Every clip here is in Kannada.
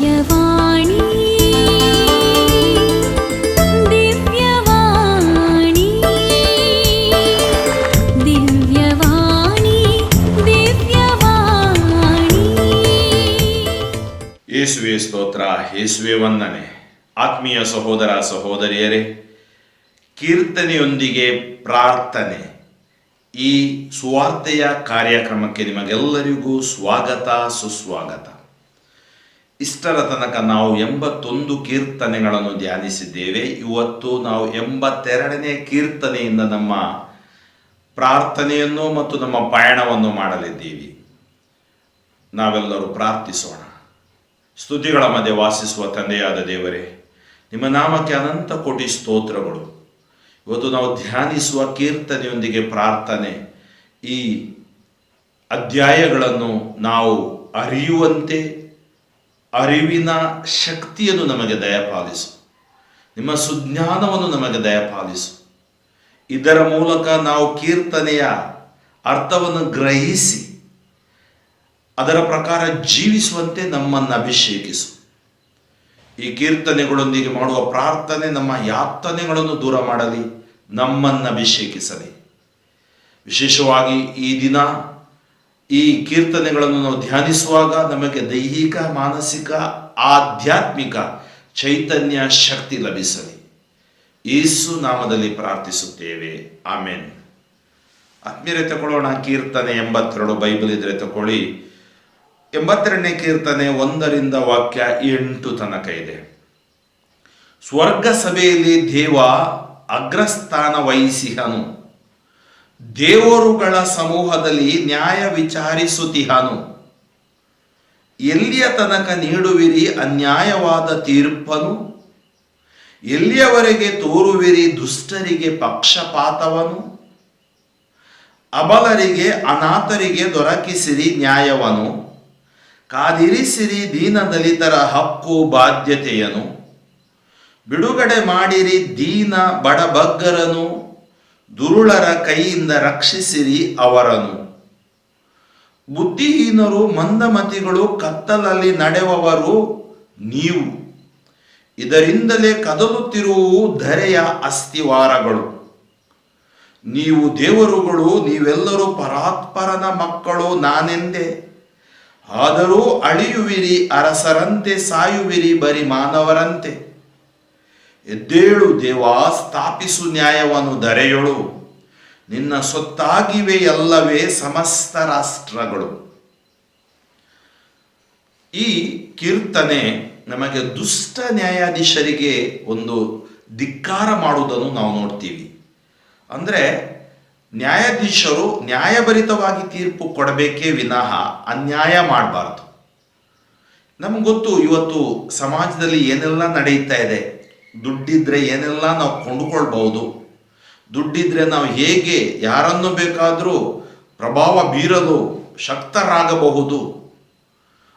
ದಿವ್ಯವಾಣಿ ದಿವ್ಯವಾಣಿ ದಿವ್ಯವಾಣಿ ದಿವ್ಯವಾಣಿ. ಯೇಸುವೆ ಸ್ತೋತ್ರ, ಯೇಸುವೆ ವಂದನೆ. ಆತ್ಮೀಯ ಸಹೋದರ ಸಹೋದರಿಯರೇ, ಕೀರ್ತನೆಯೊಂದಿಗೆ ಪ್ರಾರ್ಥನೆ ಈ ಸುವಾರ್ತೆಯ ಕಾರ್ಯಕ್ರಮಕ್ಕೆ ನಿಮಗೆಲ್ಲರಿಗೂ ಸ್ವಾಗತ, ಸುಸ್ವಾಗತ. ಇಷ್ಟರ ತನಕ ನಾವು 81 ಕೀರ್ತನೆಗಳನ್ನು ಧ್ಯಾನಿಸಿದ್ದೇವೆ. ಇವತ್ತು ನಾವು 82ನೇ ಕೀರ್ತನೆಯಿಂದ ನಮ್ಮ ಪ್ರಾರ್ಥನೆಯನ್ನು ಮತ್ತು ನಮ್ಮ ಪಯಣವನ್ನು ಮಾಡಲಿದ್ದೀವಿ. ನಾವೆಲ್ಲರೂ ಪ್ರಾರ್ಥಿಸೋಣ. ಸ್ತುತಿಗಳ ಮಧ್ಯೆ ವಾಸಿಸುವ ತಂದೆಯಾದ ದೇವರೇ, ನಿಮ್ಮ ನಾಮಕ್ಕೆ ಅನಂತ ಕೋಟಿ ಸ್ತೋತ್ರಗಳು. ಇವತ್ತು ನಾವು ಧ್ಯಾನಿಸುವ ಕೀರ್ತನೆಯೊಂದಿಗೆ ಪ್ರಾರ್ಥನೆ, ಈ ಅಧ್ಯಾಯಗಳನ್ನು ನಾವು ಅರಿಯುವಂತೆ ಅರಿವಿನ ಶಕ್ತಿಯನ್ನು ನಮಗೆ ದಯಪಾಲಿಸು. ನಿಮ್ಮ ಸುಜ್ಞಾನವನ್ನು ನಮಗೆ ದಯಪಾಲಿಸು. ಇದರ ಮೂಲಕ ನಾವು ಕೀರ್ತನೆಯ ಅರ್ಥವನ್ನು ಗ್ರಹಿಸಿ ಅದರ ಪ್ರಕಾರ ಜೀವಿಸುವಂತೆ ನಮ್ಮನ್ನು ಅಭಿಷೇಕಿಸು. ಈ ಕೀರ್ತನೆಗಳೊಂದಿಗೆ ಮಾಡುವ ಪ್ರಾರ್ಥನೆ ನಮ್ಮ ಯಾತನೆಗಳನ್ನು ದೂರ ಮಾಡಲಿ, ನಮ್ಮನ್ನು ಅಭಿಷೇಕಿಸಲಿ. ವಿಶೇಷವಾಗಿ ಈ ದಿನ ಈ ಕೀರ್ತನೆಗಳನ್ನು ನಾವು ಧ್ಯಾನಿಸುವಾಗ ನಮಗೆ ದೈಹಿಕ, ಮಾನಸಿಕ, ಆಧ್ಯಾತ್ಮಿಕ ಚೈತನ್ಯ ಶಕ್ತಿ ಲಭಿಸಲಿ. ಯೇಸು ನಾಮದಲ್ಲಿ ಪ್ರಾರ್ಥಿಸುತ್ತೇವೆ, ಆಮೇನ್. ಆತ್ಮೀಯರೇ, ತಗೊಳ್ಳೋಣ ಕೀರ್ತನೆ 82. ಬೈಬಲ್ ಇದ್ರೆ ತಗೊಳ್ಳಿ. 82ನೇ ಕೀರ್ತನೆ 1ರಿಂದ ವಾಕ್ಯ 8 ತನಕ ಇದೆ. ಸ್ವರ್ಗ ಸಭೆಯಲ್ಲಿ ದೇವ ಅಗ್ರಸ್ಥಾನ ವಹಿಸಿಹನು, ದೇವರುಗಳ ಸಮೂಹದಲ್ಲಿ ನ್ಯಾಯ ವಿಚಾರಿಸುತ್ತಿಹನು. ಎಲ್ಲಿಯ ತನಕ ನೀಡುವಿರಿ ಅನ್ಯಾಯವಾದ ತೀರ್ಪನು? ಎಲ್ಲಿಯವರೆಗೆ ತೋರುವಿರಿ ದುಷ್ಟರಿಗೆ ಪಕ್ಷಪಾತವನು? ಅಬಲರಿಗೆ ಅನಾಥರಿಗೆ ದೊರಕಿಸಿರಿ ನ್ಯಾಯವನ್ನು, ಕಾದಿರಿಸಿರಿ ದೀನದಲಿತರ ಹಕ್ಕು ಬಾಧ್ಯತೆಯನ್ನು. ಬಿಡುಗಡೆ ಮಾಡಿರಿ ದೀನ ಬಡಬಗ್ಗರನು, ದುರುಳರ ಕೈಯಿಂದ ರಕ್ಷಿಸಿರಿ ಅವರನ್ನು. ಬುದ್ಧಿಹೀನರು ಮಂದಮತಿಗಳು ಕತ್ತಲಲ್ಲಿ ನಡೆಯುವವರು ನೀವು, ಇದರಿಂದಲೇ ಕದಲುತ್ತಿರುವು ಧರೆಯ ಅಸ್ಥಿವಾರಗಳು. ನೀವು ದೇವರುಗಳು, ನೀವೆಲ್ಲರೂ ಪರಾತ್ಪರನ ಮಕ್ಕಳು ನಾನೆಂದೇ. ಆದರೂ ಅಳಿಯುವಿರಿ ಅರಸರಂತೆ, ಸಾಯುವಿರಿ ಬರಿ ಮಾನವರಂತೆ. ಎದ್ದೇಳು ದೇವಾ, ಸ್ಥಾಪಿಸು ನ್ಯಾಯವನ್ನು ಧರೆಯೊಳು. ನಿನ್ನ ಸೊತ್ತಾಗಿವೆ ಎಲ್ಲವೇ ಸಮಸ್ತ ರಾಷ್ಟ್ರಗಳು. ಈ ಕೀರ್ತನೆ ನಮಗೆ ದುಷ್ಟ ನ್ಯಾಯಾಧೀಶರಿಗೆ ಒಂದು ಧಿಕ್ಕಾರ ಮಾಡುವುದನ್ನು ನಾವು ನೋಡ್ತೀವಿ. ಅಂದರೆ ನ್ಯಾಯಾಧೀಶರು ನ್ಯಾಯಭರಿತವಾಗಿ ತೀರ್ಪು ಕೊಡಬೇಕೇ ವಿನಃ ಅನ್ಯಾಯ ಮಾಡಬಾರ್ದು. ನಮ್ಗೆ ಗೊತ್ತು ಇವತ್ತು ಸಮಾಜದಲ್ಲಿ ಏನೆಲ್ಲ ನಡೆಯುತ್ತಾ ಇದೆ. ದುಡ್ಡಿದ್ರೆ ಏನೆಲ್ಲ ನಾವು ಕೊಂಡುಕೊಳ್ಬಹುದು, ದುಡ್ಡಿದ್ರೆ ನಾವು ಹೇಗೆ ಯಾರನ್ನು ಬೇಕಾದರೂ ಪ್ರಭಾವ ಬೀರಲು ಶಕ್ತರಾಗಬಹುದು.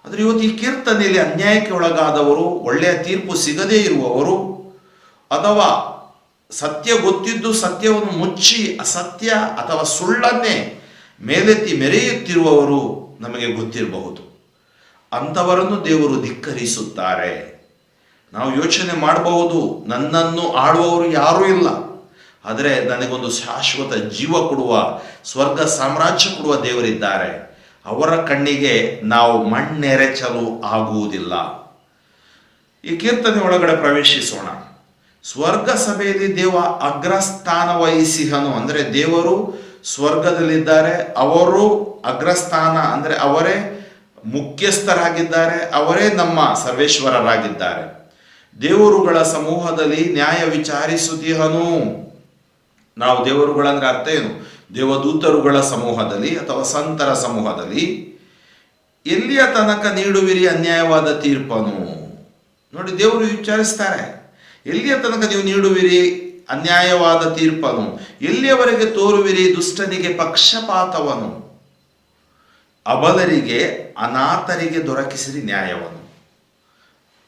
ಆದರೆ ಇವತ್ತು ಈ ಕೀರ್ತನೆಯಲ್ಲಿ ಅನ್ಯಾಯಕ್ಕೆ ಒಳಗಾದವರು, ಒಳ್ಳೆಯ ತೀರ್ಪು ಸಿಗದೇ ಇರುವವರು, ಅಥವಾ ಸತ್ಯ ಗೊತ್ತಿದ್ದು ಸತ್ಯವನ್ನು ಮುಚ್ಚಿ ಅಸತ್ಯ ಅಥವಾ ಸುಳ್ಳನ್ನೇ ಮೇಲೆತ್ತಿ ಮೆರೆಯುತ್ತಿರುವವರು ನಮಗೆ ಗೊತ್ತಿರಬಹುದು. ಅಂಥವರನ್ನು ದೇವರು ಧಿಕ್ಕರಿಸುತ್ತಾರೆ. ನಾವು ಯೋಚನೆ ಮಾಡಬಹುದು, ನನ್ನನ್ನು ಆಳುವವರು ಯಾರೂ ಇಲ್ಲ, ಆದರೆ ನನಗೊಂದು ಶಾಶ್ವತ ಜೀವ ಕೊಡುವ, ಸ್ವರ್ಗ ಸಾಮ್ರಾಜ್ಯ ಕೊಡುವ ದೇವರಿದ್ದಾರೆ. ಅವರ ಕಣ್ಣಿಗೆ ನಾವು ಮಣ್ಣೆರೆಚಲು ಆಗುವುದಿಲ್ಲ. ಈ ಕೀರ್ತನೆ ಒಳಗಡೆ ಪ್ರವೇಶಿಸೋಣ. ಸ್ವರ್ಗ ಸಭೆಯಲ್ಲಿ ದೇವ ಅಗ್ರಸ್ಥಾನ ವಹಿಸಿಹನು, ಅಂದರೆ ದೇವರು ಸ್ವರ್ಗದಲ್ಲಿದ್ದಾರೆ, ಅವರು ಅಗ್ರಸ್ಥಾನ ಅಂದರೆ ಅವರೇ ಮುಖ್ಯಸ್ಥರಾಗಿದ್ದಾರೆ, ಅವರೇ ನಮ್ಮ ಸರ್ವೇಶ್ವರರಾಗಿದ್ದಾರೆ. ದೇವರುಗಳ ಸಮೂಹದಲ್ಲಿ ನ್ಯಾಯ ವಿಚಾರಿಸುತ್ತಿಹನು. ನಾವು ದೇವರುಗಳಂದ್ರೆ ಅರ್ಥ ಏನು? ದೇವದೂತರುಗಳ ಸಮೂಹದಲ್ಲಿ ಅಥವಾ ಸಂತರ ಸಮೂಹದಲ್ಲಿ. ಎಲ್ಲಿಯ ತನಕ ನೀಡುವಿರಿ ಅನ್ಯಾಯವಾದ ತೀರ್ಪನು? ನೋಡಿ, ದೇವರು ವಿಚಾರಿಸ್ತಾರೆ, ಎಲ್ಲಿಯ ತನಕ ನೀವು ನೀಡುವಿರಿ ಅನ್ಯಾಯವಾದ ತೀರ್ಪನು? ಎಲ್ಲಿಯವರೆಗೆ ತೋರುವಿರಿ ದುಷ್ಟನಿಗೆ ಪಕ್ಷಪಾತವನು? ಅಬಲರಿಗೆ ಅನಾಥರಿಗೆ ದೊರಕಿಸಿರಿ ನ್ಯಾಯವನ್ನು.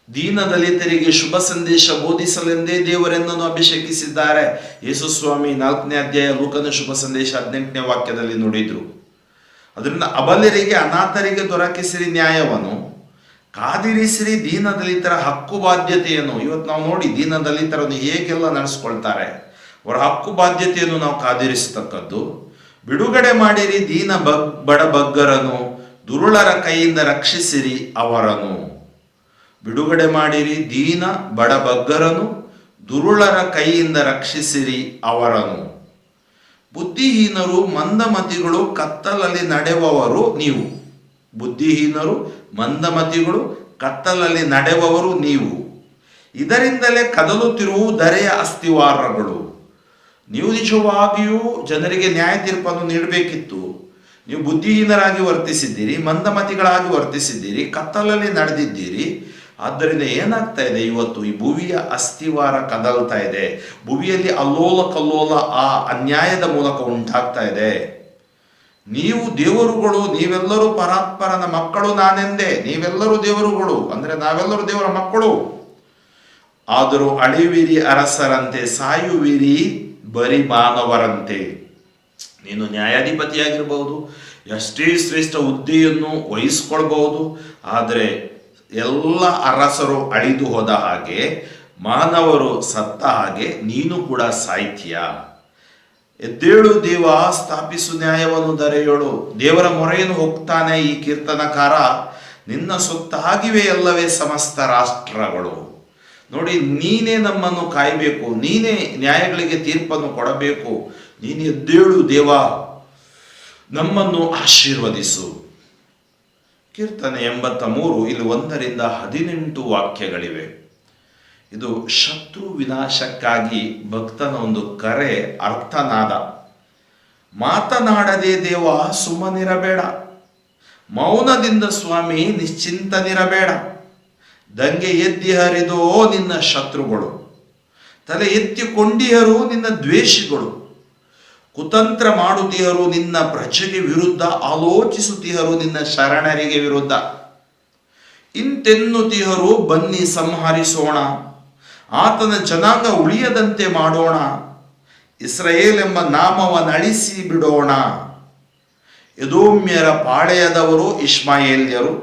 ದೀನದಲಿತರಿಗೆ ಶುಭ ಸಂದೇಶ ಬೋಧಿಸಲೆಂದೇ ದೇವರನ್ನು ಅಭಿಷೇಕಿಸಿದ್ದಾರೆ. ಯೇಸು ಸ್ವಾಮಿ 4ನೇ ಅಧ್ಯಾಯ ಲೂಕನ ಶುಭ ಸಂದೇಶ 18ನೇ ವಾಕ್ಯದಲ್ಲಿ ನೋಡಿದ್ರು. ಅದರಿಂದ ಅಬಲರಿಗೆ ಅನಾಥರಿಗೆ ದೊರಕಿಸಿರಿ ನ್ಯಾಯವನ್ನು, ಕಾದಿರಿಸಿರಿ ದೀನದಲಿತರ ಹಕ್ಕು ಬಾಧ್ಯತೆಯನ್ನು. ಇವತ್ತು ನಾವು ನೋಡಿ ದೀನದಲಿತರನ್ನು ಹೇಗೆಲ್ಲ ನಡೆಸ್ಕೊಳ್ತಾರೆ. ಅವರ ಹಕ್ಕು ಬಾಧ್ಯತೆಯನ್ನು ನಾವು ಕಾದಿರಿಸತಕ್ಕದ್ದು. ಬಿಡುಗಡೆ ಮಾಡಿರಿ ಬಡಬಗ್ಗರನು, ದುರುಳರ ಕೈಯಿಂದ ರಕ್ಷಿಸಿರಿ ಅವರನ್ನು. ಬಿಡುಗಡೆ ಮಾಡಿರಿ ದೀನ ಬಡಬಗ್ಗರನು, ದುರುಳರ ಕೈಯಿಂದ ರಕ್ಷಿಸಿರಿ ಅವರನ್ನು. ಬುದ್ಧಿಹೀನರು ಮಂದಮತಿಗಳು ಕತ್ತಲಲ್ಲಿ ನಡೆಯುವವರು ನೀವು. ಬುದ್ಧಿಹೀನರು ಮಂದಮತಿಗಳು ಕತ್ತಲಲ್ಲಿ ನಡೆಯುವವರು ನೀವು. ಇದರಿಂದಲೇ ಕದಲುತ್ತಿರುವ ಧರೆಯ ಅಸ್ಥಿವಾರಗಳು. ನೀವು ನಿಜವಾಗಿಯೂ ಜನರಿಗೆ ನ್ಯಾಯ ತೀರ್ಪನ್ನು ನೀಡಬೇಕಿತ್ತು. ನೀವು ಬುದ್ಧಿಹೀನರಾಗಿ ವರ್ತಿಸಿದ್ದೀರಿ, ಮಂದಮತಿಗಳಾಗಿ ವರ್ತಿಸಿದ್ದೀರಿ, ಕತ್ತಲಲ್ಲಿ ನಡೆದಿದ್ದೀರಿ. ಆದ್ದರಿಂದ ಏನಾಗ್ತಾ ಇದೆ, ಇವತ್ತು ಈ ಭುವಿಯ ಅಸ್ಥಿವಾರ ಕದಲ್ತಾ ಇದೆ. ಭುವಿಯಲ್ಲಿ ಅಲ್ಲೋಲ ಕಲ್ಲೋಲ ಆ ಅನ್ಯಾಯದ ಮೂಲಕ ಉಂಟಾಗ್ತಾ ಇದೆ. ನೀವು ದೇವರುಗಳು, ನೀವೆಲ್ಲರೂ ಪರಾತ್ಪರನ ಮಕ್ಕಳು ನಾನೆಂದೇ. ನೀವೆಲ್ಲರೂ ದೇವರುಗಳು ಅಂದರೆ ನಾವೆಲ್ಲರೂ ದೇವರ ಮಕ್ಕಳು. ಆದರೂ ಅಳಿವಿರಿ ಅರಸರಂತೆ, ಸಾಯುವಿರಿ ಬರಿ ಮಾನವರಂತೆ. ನೀನು ನ್ಯಾಯಾಧಿಪತಿಯಾಗಿರ್ಬಹುದು, ಎಷ್ಟೇ ಶ್ರೇಷ್ಠ ಹುದ್ದೆಯನ್ನು ವಹಿಸ್ಕೊಳ್ಬಹುದು, ಆದರೆ ಎಲ್ಲ ಅರಸರು ಅಳಿದು ಹೋದ ಹಾಗೆ, ಮಾನವರು ಸತ್ತ ಹಾಗೆ ನೀನು ಕೂಡ ಸಾಯ್ತೀಯ. ಎದ್ದೇಳು ದೇವ, ಸ್ಥಾಪಿಸು ನ್ಯಾಯವನ್ನು ಧರೆಯೋಳು. ದೇವರ ಮೊರೆಯನ್ನು ಹೋಗ್ತಾನೆ ಈ ಕೀರ್ತನಕಾರ. ನಿನ್ನ ಸೊತ್ತಾಗಿವೆ ಎಲ್ಲವೇ ಸಮಸ್ತ ರಾಷ್ಟ್ರಗಳು. ನೋಡಿ, ನೀನೇ ನಮ್ಮನ್ನು ಕಾಯಬೇಕು, ನೀನೇ ನ್ಯಾಯಗಳಿಗೆ ತೀರ್ಪನ್ನು ಕೊಡಬೇಕು. ನೀನು ಎದ್ದೇಳು ದೇವ, ನಮ್ಮನ್ನು ಆಶೀರ್ವದಿಸು. ಕೀರ್ತನೆ 83 ಇಲ್ಲಿ 1ರಿಂದ 18 ವಾಕ್ಯಗಳಿವೆ. ಇದು ಶತ್ರು ವಿನಾಶಕ್ಕಾಗಿ ಭಕ್ತನ ಒಂದು ಕರೆ, ಅರ್ಥನಾದ. ಮಾತನಾಡದೆ ದೇವ ಸುಮ್ಮನಿರಬೇಡ, ಮೌನದಿಂದ ಸ್ವಾಮಿ ನಿಶ್ಚಿಂತನಿರಬೇಡ. ದಂಗೆ ಎದ್ದಿ ಹರಿದೋ ನಿನ್ನ ಶತ್ರುಗಳು, ತಲೆ ಎತ್ತಿಕೊಂಡಿಹರು ನಿನ್ನ ದ್ವೇಷಿಗಳು. ಕುತಂತ್ರ ಮಾಡುತ್ತಿಹರು ನಿನ್ನ ಪ್ರಜೆಗೆ ವಿರುದ್ಧ, ಆಲೋಚಿಸುತ್ತಿಹರು ನಿನ್ನ ಶರಣರಿಗೆ ವಿರುದ್ಧ. ಇಂತೆನ್ನುತ್ತಿಹರು ಬನ್ನಿ ಸಂಹರಿಸೋಣ, ಆತನ ಜನಾಂಗ ಉಳಿಯದಂತೆ ಮಾಡೋಣ. ಇಸ್ರಾಯೇಲ್ ಎಂಬ ನಾಮವನ್ನಳಿಸಿ ಬಿಡೋಣ. ಎದೋಮ್ಯರ ಪಾಳೆಯದವರು ಇಷ್ಮಾಯೇಲ್ಯರು,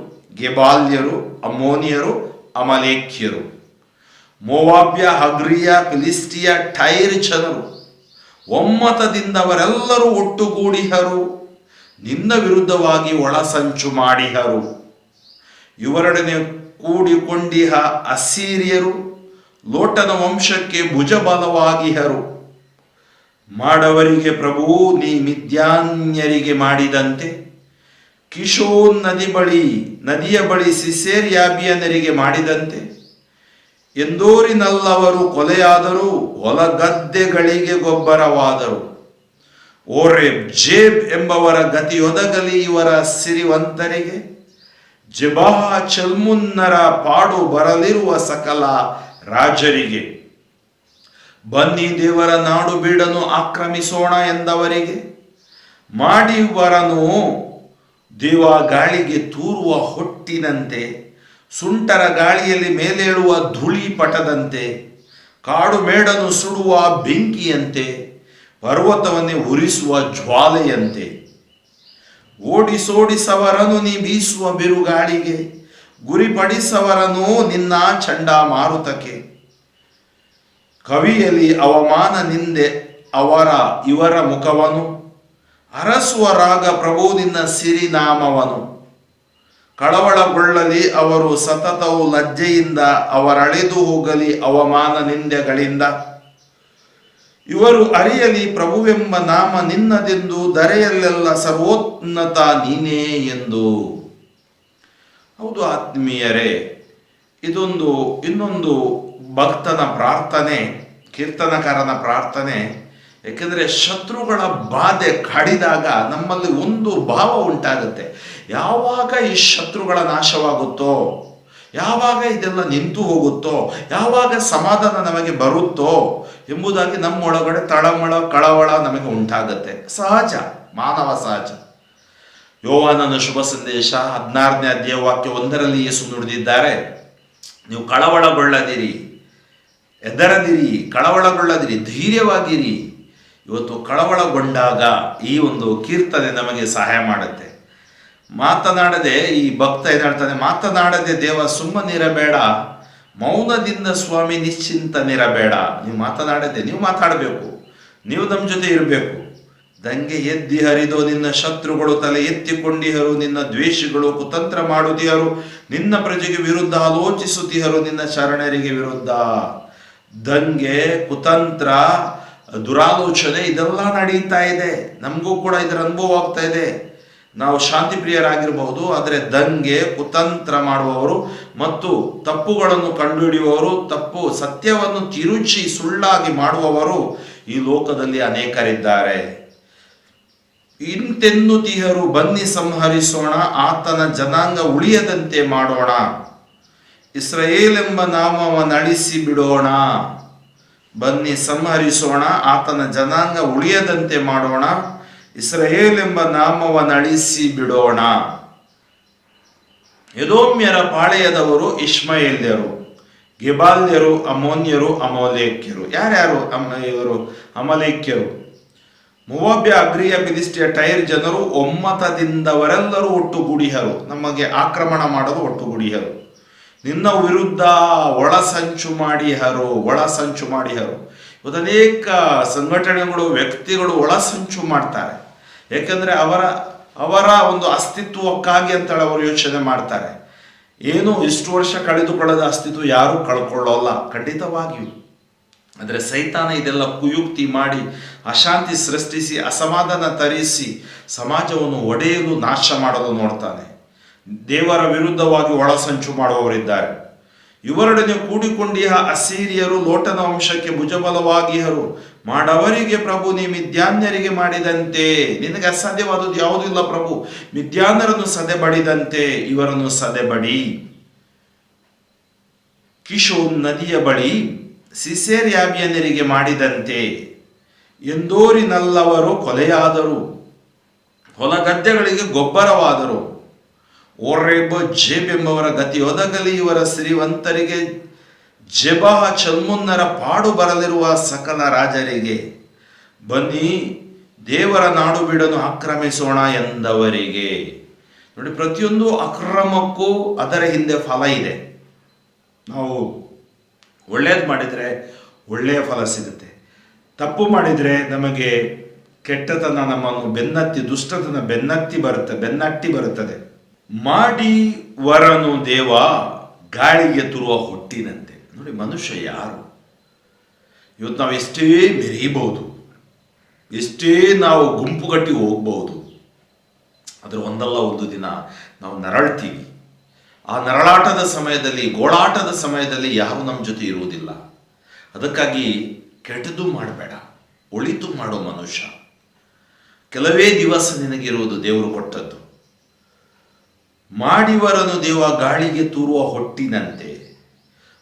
ಗೆಬಾಲ್ಯರು, ಅಮ್ಮೋನಿಯರು, ಅಮಲೇಖ್ಯರು. ಮೋವಾಬ್ಯ, ಹಗ್ರಿಯ, ಫಿಲಿಸ್ಟಿಯ, ಟೈರ್ ಜನರು ಒಮ್ಮತದಿಂದವರೆಲ್ಲರೂ ಒಟ್ಟುಗೂಡಿಹರು, ನಿನ್ನ ವಿರುದ್ಧವಾಗಿ ಒಳಸಂಚು ಮಾಡಿಹರು. ಇವರೊಡನೆ ಕೂಡಿಕೊಂಡಿಹ ಅಸ್ಸೀರಿಯರು ಲೋಟನ ವಂಶಕ್ಕೆ ಭುಜಬಲವಾಗಿಹರು. ಮಾಡವರಿಗೆ ಪ್ರಭು ನೀ ಮಿದ್ಯಾನ್ಯರಿಗೆ ಮಾಡಿದಂತೆ, ಕಿಶೋನ್ ನದಿಯ ಬಳಿ ಸಿಸೇರ್ಯಾಬಿಯನರಿಗೆ ಮಾಡಿದಂತೆ. ಎಂದೋರಿನಲ್ಲವರು ಕೊಲೆಯಾದರೂ, ಹೊಲಗದ್ದೆಗಳಿಗೆ ಗೊಬ್ಬರವಾದರು. ಓರೇಬ್, ಜೇಬ್ ಎಂಬವರ ಗತಿಯೊದಗಲಿ ಇವರ ಸಿರಿವಂತರಿಗೆ. ಜೆಬಾಹ, ಚಲ್ಮುನ್ನರ ಪಾಡು ಬರಲಿರುವ ಸಕಲ ರಾಜರಿಗೆ. ಬನ್ನಿ ದೇವರ ನಾಡು ಬೀಡನ್ನು ಆಕ್ರಮಿಸೋಣ ಎಂದವರಿಗೆ. ಮಾಡಿವರನು ದೇವ ಗಾಳಿಗೆ ತೂರುವ ಹೊಟ್ಟಿನಂತೆ, ಸುಂಟರ ಗಾಳಿಯಲ್ಲಿ ಮೇಲೇಳುವ ಧೂಳಿ ಪಟದಂತೆ, ಕಾಡು ಮೇಡನ್ನು ಸುಡುವ ಬೆಂಕಿಯಂತೆ, ಪರ್ವತವನ್ನೇ ಉರಿಸುವ ಜ್ವಾಲೆಯಂತೆ. ಓಡಿಸೋಡಿಸವರನು ನೀ ಬೀಸುವ ಬಿರುಗಾಳಿಗೆ, ಗುರಿಪಡಿಸವರನು ನಿನ್ನ ಚಂಡಮಾರುತಕ್ಕೆ. ಕವಿಯಲ್ಲಿ ಅವಮಾನ ನಿಂದೆ ಇವರ ಮುಖವನು, ಅರಸುವ ರಾಗ ಪ್ರಭು ನಿನ್ನ ಸಿರಿನಾಮವನು. ಕಳವಳಗೊಳ್ಳಲಿ ಅವರು ಸತತವು ಲಜ್ಜೆಯಿಂದ, ಅವರಳೆದು ಹೋಗಲಿ ಅವಮಾನ ನಿಂದೆಗಳಿಂದ. ಇವರು ಅರಿಯಲಿ ಪ್ರಭುವೆಂಬ ನಾಮ ನಿನ್ನದೆಂದು, ಧರೆಯಲ್ಲೆಲ್ಲ ಸರ್ವೋನ್ನತ ನೀನೇ ಎಂದು. ಹೌದು ಆತ್ಮೀಯರೇ, ಇನ್ನೊಂದು ಭಕ್ತನ ಪ್ರಾರ್ಥನೆ, ಕೀರ್ತನಕಾರನ ಪ್ರಾರ್ಥನೆ. ಏಕೆಂದರೆ ಶತ್ರುಗಳ ಬಾಧೆ ಕಡಿದಾಗ ನಮ್ಮಲ್ಲಿ ಒಂದು ಭಾವ ಉಂಟಾಗುತ್ತೆ. ಯಾವಾಗ ಈ ಶತ್ರುಗಳ ನಾಶವಾಗುತ್ತೋ, ಯಾವಾಗ ಇದೆಲ್ಲ ನಿಂತು ಹೋಗುತ್ತೋ, ಯಾವಾಗ ಸಮಾಧಾನ ನಮಗೆ ಬರುತ್ತೋ ಎಂಬುದಾಗಿ ನಮ್ಮೊಳಗಡೆ ತಳಮಳ, ಕಳವಳ ನಮಗೆ ಉಂಟಾಗುತ್ತೆ. ಸಹಜ, ಮಾನವ ಸಹಜ. ಯೋಹಾನನ ಶುಭ ಸಂದೇಶ 16ನೇ ಅಧ್ಯಾಯ ವಾಕ್ಯ 1ರಲ್ಲಿ ಯೇಸು ನುಡಿದಿದ್ದಾರೆ, ನೀವು ಕಳವಳಗೊಳ್ಳದಿರಿ, ಹೆದರದಿರಿ, ಕಳವಳಗೊಳ್ಳದಿರಿ, ಧೈರ್ಯವಾಗಿರಿ. ಇವತ್ತು ಕಳವಳಗೊಂಡಾಗ ಈ ಒಂದು ಕೀರ್ತನೆ ನಮಗೆ ಸಹಾಯ ಮಾಡುತ್ತೆ. ಮಾತನಾಡದೆ ಈ ಭಕ್ತ ಏನ್ ಹೇಳ್ತಾನೆ, ಮಾತನಾಡದೆ ದೇವ ಸುಮ್ಮನಿರಬೇಡ, ಮೌನದಿಂದ ಸ್ವಾಮಿ ನಿಶ್ಚಿಂತನಿರಬೇಡ. ನೀವು ಮಾತನಾಡದೆ, ನೀವು ಮಾತಾಡಬೇಕು, ನೀವು ನಮ್ಮ ಜೊತೆ ಇರಬೇಕು. ದಂಗೆ ಎದ್ದಿ ಹರಿದೋ ನಿನ್ನ ಶತ್ರುಗಳು ತಲೆ ಎತ್ತಿಕೊಂಡಿಹರು, ನಿನ್ನ ದ್ವೇಷಿಗಳು ಕುತಂತ್ರ ಮಾಡುತ್ತಿಹರು, ನಿನ್ನ ಪ್ರಜೆಗೆ ವಿರುದ್ಧ ಆಲೋಚಿಸುತ್ತಿಹರು, ನಿನ್ನ ಶರಣರಿಗೆ ವಿರುದ್ಧ. ದಂಗೆ, ಕುತಂತ್ರ, ದುರಾಲೋಚನೆ ಇದೆಲ್ಲ ನಡೀತಾ ಇದೆ. ನಮಗೂ ಕೂಡ ಇದರ ಅನುಭವ ಆಗ್ತಾ ಇದೆ. ನಾವು ಶಾಂತಿ ಪ್ರಿಯರಾಗಿರಬಹುದು, ಆದರೆ ದಂಗೆ, ಕುತಂತ್ರ ಮಾಡುವವರು ಮತ್ತು ತಪ್ಪುಗಳನ್ನು ಕಂಡುಹಿಡಿಯುವವರು, ಸತ್ಯವನ್ನು ತಿರುಚಿ ಸುಳ್ಳಾಗಿ ಮಾಡುವವರು ಈ ಲೋಕದಲ್ಲಿ ಅನೇಕರಿದ್ದಾರೆ. ಇಂತೆನ್ನುತ್ತಿಹರು, ಬನ್ನಿ ಸಂಹರಿಸೋಣ, ಆತನ ಜನಾಂಗ ಉಳಿಯದಂತೆ ಮಾಡೋಣ, ಇಸ್ರಾಯೇಲ್ ಎಂಬ ನಾಮವನ್ನಳಿಸಿ ಬಿಡೋಣ. ಬನ್ನಿ ಸಂಹರಿಸೋಣ, ಆತನ ಜನಾಂಗ ಉಳಿಯದಂತೆ ಮಾಡೋಣ, ಇಸ್ರಾಯೇಲ್ ಎಂಬ ನಾಮವನ್ನಳಿಸಿ ಬಿಡೋಣ. ಎದೋಮ್ಯರ ಪಾಳೆಯದವರು ಇಷ್ಮಾಯೇಲ್ಯರು, ಗೆಬಾಲ್ಯರು, ಅಮೋನ್ಯರು, ಅಮೋಲೇಕ್ಯರು. ಯಾರ್ಯಾರು ಇವರು ಅಮಲೇಕ್ಯರು? ಮೋವಾಬ್ಯ, ಅಗ್ರಿಯ, ಫಿಲಿಸ್ಟಿಯ, ಟೈರ್ ಜನರು ಒಮ್ಮತದಿಂದವರೆಲ್ಲರೂ ಒಟ್ಟುಗೂಡಿಹರು, ನಮಗೆ ಆಕ್ರಮಣ ಮಾಡಲು ಒಟ್ಟುಗೂಡಿಹರು. ನಿನ್ನ ವಿರುದ್ಧ ಒಳಸಂಚು ಮಾಡಿಹರು. ಇವತ್ತು ಅನೇಕ ಸಂಘಟನೆಗಳು, ವ್ಯಕ್ತಿಗಳು ಒಳಸಂಚು ಮಾಡ್ತಾರೆ. ಯಾಕಂದ್ರೆ ಅವರ ಒಂದು ಅಸ್ತಿತ್ವಕ್ಕಾಗಿ ಅಂತೇಳಿ ಅವರು ಯೋಚನೆ ಮಾಡ್ತಾರೆ. ಏನು ಇಷ್ಟು ವರ್ಷ ಕಳೆದುಕೊಳ್ಳದ ಅಸ್ತಿತ್ವ ಯಾರು ಕಳ್ಕೊಳ್ಳೋಲ್ಲ, ಖಂಡಿತವಾಗಿಯೂ. ಆದರೆ ಸೈತಾನ ಇದೆಲ್ಲ ಕುಯುಕ್ತಿ ಮಾಡಿ ಅಶಾಂತಿ ಸೃಷ್ಟಿಸಿ ಅಸಮಾಧಾನ ತರಿಸಿ ಸಮಾಜವನ್ನು ಒಡೆಯಲು, ನಾಶ ಮಾಡಲು ನೋಡ್ತಾನೆ. ದೇವರ ವಿರುದ್ಧವಾಗಿ ಒಳಸಂಚು ಮಾಡುವವರಿದ್ದಾರೆ. ಇವರೊಡನೆ ಕೂಡಿಕೊಂಡಿಹ ಅಸೀರಿಯರು ಲೋಟನ ವಂಶಕ್ಕೆ ಭುಜಬಲವಾಗಿಹರು, ಮಾಡವರಿಗೆ ಪ್ರಭು ನೀ ಮಿದ್ಯಾನ್ಯರಿಗೆ ಮಾಡಿದಂತೆ. ನಿನಗೆ ಅಸಾಧ್ಯವಾದದ್ದು ಯಾವುದೂ ಇಲ್ಲ ಪ್ರಭು, ಮಿದ್ಯಾನರನ್ನು ಸದೆಬಡಿದಂತೆ ಇವರನ್ನು ಸದೆಬಡಿ. ಕಿಶೋನ್ ನದಿಯ ಬಳಿ ಸಿಸೇರ್ಯಾಬಿಯನರಿಗೆ ಮಾಡಿದಂತೆ. ಎಂದೋರಿನಲ್ಲವರು ಕೊಲೆಯಾದರು, ಹೊಲಗದ್ದೆಗಳಿಗೆ ಗೊಬ್ಬರವಾದರು. ಓರ್ರೇಬ್, ಜೇಬ್ ಎಂಬವರ ಗತಿ ಒದಗಲಿ, ಇವರ ಶ್ರೀವಂತರಿಗೆ. ಜೆಬಹ, ಚಲ್ಮುನ್ನರ ಪಾಡು ಬರಲಿರುವ ಸಕಲ ರಾಜರಿಗೆ. ಬನ್ನಿ ದೇವರ ನಾಡು ಬಿಡನು ಆಕ್ರಮಿಸೋಣ ಎಂದವರಿಗೆ. ನೋಡಿ, ಪ್ರತಿಯೊಂದು ಅಕ್ರಮಕ್ಕೂ ಅದರ ಹಿಂದೆ ಫಲ ಇದೆ. ನಾವು ಒಳ್ಳೇದು ಮಾಡಿದರೆ ಒಳ್ಳೆಯ ಫಲ ಸಿಗುತ್ತೆ, ತಪ್ಪು ಮಾಡಿದರೆ ನಮಗೆ ಕೆಟ್ಟತನ ನಮ್ಮನ್ನು ದುಷ್ಟತನ ಬೆನ್ನಟ್ಟಿ ಬರುತ್ತದೆ. ಮಾಡಿ ವರನು ದೇವ ಗಾಳಿಗೆ ತುರುವ ಹುಟ್ಟಿನಂತೆ. ನೋಡಿ, ಮನುಷ್ಯ ಯಾರು? ಇವತ್ತು ನಾವು ಎಷ್ಟೇ ಮೆರೀಬಹುದು, ಎಷ್ಟೇ ನಾವು ಗುಂಪು ಕಟ್ಟಿ ಹೋಗ್ಬಹುದು, ಆದರೆ ಒಂದಲ್ಲ ಒಂದು ದಿನ ನಾವು ನರಳ್ತೀವಿ. ಆ ನರಳಾಟದ ಸಮಯದಲ್ಲಿ, ಗೋಳಾಟದ ಸಮಯದಲ್ಲಿ ಯಾರು ನಮ್ಮ ಜೊತೆ ಇರುವುದಿಲ್ಲ. ಅದಕ್ಕಾಗಿ ಕೆಟ್ಟದ್ದು ಮಾಡಬೇಡ, ಒಳಿತು ಮಾಡೋ ಮನುಷ್ಯ. ಕೆಲವೇ ದಿವಸ ನಿನಗಿರುವುದು ದೇವರು ಕೊಟ್ಟದ್ದು. ಮಾಡಿವರನು ದೇವ ಗಾಳಿಗೆ ತೂರುವ ಹೊಟ್ಟಿನಂತೆ,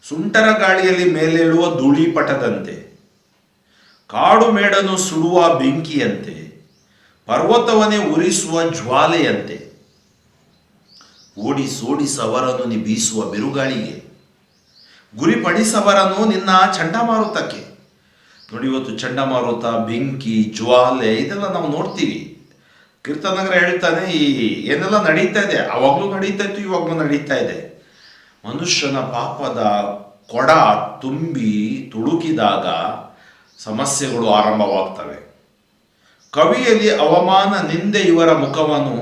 ಸುಂಟರ ಗಾಳಿಯಲ್ಲಿ ಮೇಲೇಳುವ ಧೂಳಿಪಟದಂತೆ, ಕಾಡು ಮೇಡನು ಸುಡುವ ಬೆಂಕಿಯಂತೆ, ಪರ್ವತವನ್ನೇ ಉರಿಸುವ ಜ್ವಾಲೆಯಂತೆ, ಓಡಿಸೋಡಿಸವರನ್ನು ನೀ ಬೀಸುವ ಬಿರುಗಾಳಿಗೆ, ಗುರಿಪಡಿಸವರನ್ನು ನಿನ್ನ ಚಂಡಮಾರುತಕ್ಕೆ. ನೋಡಿ, ಇವತ್ತು ಚಂಡಮಾರುತ, ಬೆಂಕಿ, ಜ್ವಾಲೆ ಇದೆಲ್ಲ ನಾವು ನೋಡ್ತೀವಿ. ಕೀರ್ತನಗರ ಹೇಳ್ತಾನೆ, ಏನೆಲ್ಲ ನಡೀತಾ ಇದೆ, ಅವಾಗಲೂ ನಡೀತಾ ಇತ್ತು, ಇವಾಗಲೂ ನಡೀತಾ ಇದೆ. ಮನುಷ್ಯನ ಪಾಪದ ಕೊಡ ತುಂಬಿ ತುಳುಕಿದಾಗ ಸಮಸ್ಯೆಗಳು ಆರಂಭವಾಗ್ತವೆ. ಕವಿಯಲ್ಲಿ ಅವಮಾನ ನಿಂದೆ ಇವರ ಮುಖವನ್ನು,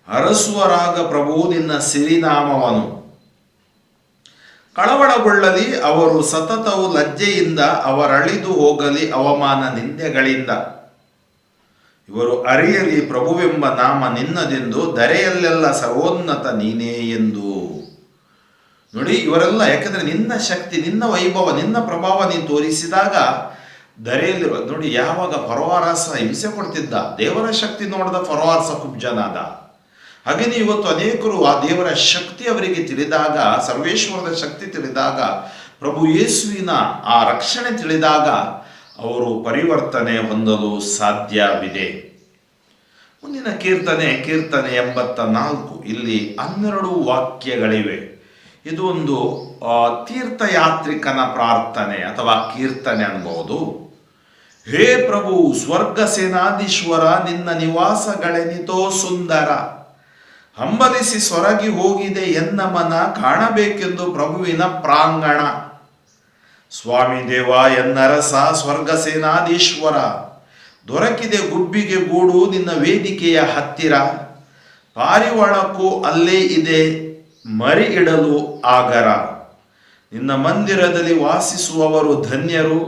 ಅರಸುವರಾಗ ಪ್ರಭು ನಿನ್ನ ಸಿರಿನಾಮವನು. ಕಳವಳಗೊಳ್ಳಲಿ ಅವರು ಸತತವು ಲಜ್ಜೆಯಿಂದ, ಅವರಳಿದು ಹೋಗಲಿ ಅವಮಾನ ನಿಂದೆಗಳಿಂದ. ಇವರು ಅರಿಯಲಿ ಪ್ರಭುವೆಂಬ ನಾಮ ನಿನ್ನದೆಂದು, ಧರೆಯಲ್ಲೆಲ್ಲ ಸರ್ವೋನ್ನತ ನೀನೇ ಎಂದು. ನೋಡಿ, ಇವರೆಲ್ಲ ಯಾಕಂದ್ರೆ ನಿನ್ನ ಶಕ್ತಿ, ನಿನ್ನ ವೈಭವ, ನಿನ್ನ ಪ್ರಭಾವ ನೀನು ತೋರಿಸಿದಾಗ ಧರೆಯಲ್ಲಿರುವ. ನೋಡಿ, ಯಾವಾಗ ಫರೋಹಾರಸ ಹಿಂಸೆ ಕೊಡ್ತಿದ್ದ, ದೇವರ ಶಕ್ತಿ ನೋಡಿದ ಫರೋಹಾರಸ ಕುಬ್ಜನಾದ. ಹಾಗೆಯೇ ಇವತ್ತು ಅನೇಕರು ಆ ದೇವರ ಶಕ್ತಿ ಅವರಿಗೆ ತಿಳಿದಾಗ, ಸರ್ವೇಶ್ವರದ ಶಕ್ತಿ ತಿಳಿದಾಗ, ಪ್ರಭು ಯೇಸುವಿನ ಆ ರಕ್ಷಣೆ ತಿಳಿದಾಗ ಅವರು ಪರಿವರ್ತನೆ ಹೊಂದಲು ಸಾಧ್ಯವಿದೆ. ಮುಂದಿನ ಕೀರ್ತನೆ 84. ಇಲ್ಲಿ 12 ವಾಕ್ಯಗಳಿವೆ. ಇದು ಒಂದು ತೀರ್ಥಯಾತ್ರಿಕನ ಪ್ರಾರ್ಥನೆ ಅಥವಾ ಕೀರ್ತನೆ ಅನ್ಬಹುದು. ಹೇ ಪ್ರಭು, ಸ್ವರ್ಗ ಸೇನಾಧೀಶ್ವರ, ನಿನ್ನ ನಿವಾಸಗಳೆನಿತೋ ಸುಂದರ. ಹಂಬಲಿಸಿ ಸೊರಗಿ ಹೋಗಿದೆ ಎನ್ನ ಮನ ಕಾಣಬೇಕೆಂದು ಪ್ರಭುವಿನ ಪ್ರಾಂಗಣ. ಸ್ವಾಮಿ ದೇವ ಎನ್ನರಸ ಸ್ವರ್ಗ ಸೇನಾಧೀಶ್ವರ, ದೊರಕಿದೆ ಗುಬ್ಬಿಗೆ ಗೂಡು ನಿನ್ನ ವೇದಿಕೆಯ ಹತ್ತಿರ. ಪಾರಿವಾಳಕ್ಕೂ ಅಲ್ಲೇ ಇದೆ ಮರಿ ಇಡಲು ಆಗರ. ನಿನ್ನ ಮಂದಿರದಲ್ಲಿ ವಾಸಿಸುವವರು ಧನ್ಯರು,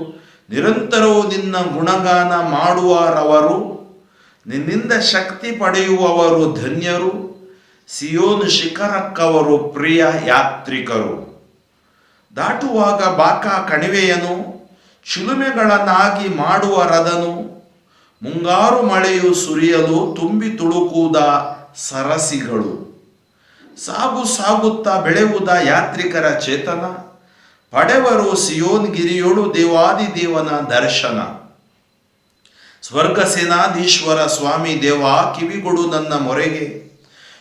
ನಿರಂತರವೂ ನಿನ್ನ ಗುಣಗಾನ ಮಾಡುವರವರು. ನಿನ್ನಿಂದ ಶಕ್ತಿ ಪಡೆಯುವವರು ಧನ್ಯರು, ಸಿಯೋನ್ ಶಿಖರಕ್ಕವರು ಪ್ರಿಯ ಯಾತ್ರಿಕರು. ದಾಟುವಾಗ ಬಾಕಾ ಕಣಿವೆಯನು, ಚಿಲುಮೆಗಳನ್ನಾಗಿ ಮಾಡುವ ರಥನು. ಮುಂಗಾರು ಮಳೆಯು ಸುರಿಯಲು ತುಂಬಿ ತುಳುಕುವುದ ಸರಸಿಗಳು. ಸಾಗುತ್ತಾ ಬೆಳೆಯುವುದ ಯಾತ್ರಿಕರ ಚೇತನ. ಪಡೆವರು ಸಿಯೋನ್ ಗಿರಿಯೋಳು ದೇವಾದಿದೇವನ ದರ್ಶನ. ಸ್ವರ್ಗ ಸೇನಾಧೀಶ್ವರ ಸ್ವಾಮಿ ದೇವ ಕಿವಿಗೊಡು ನನ್ನ ಮೊರೆಗೆ.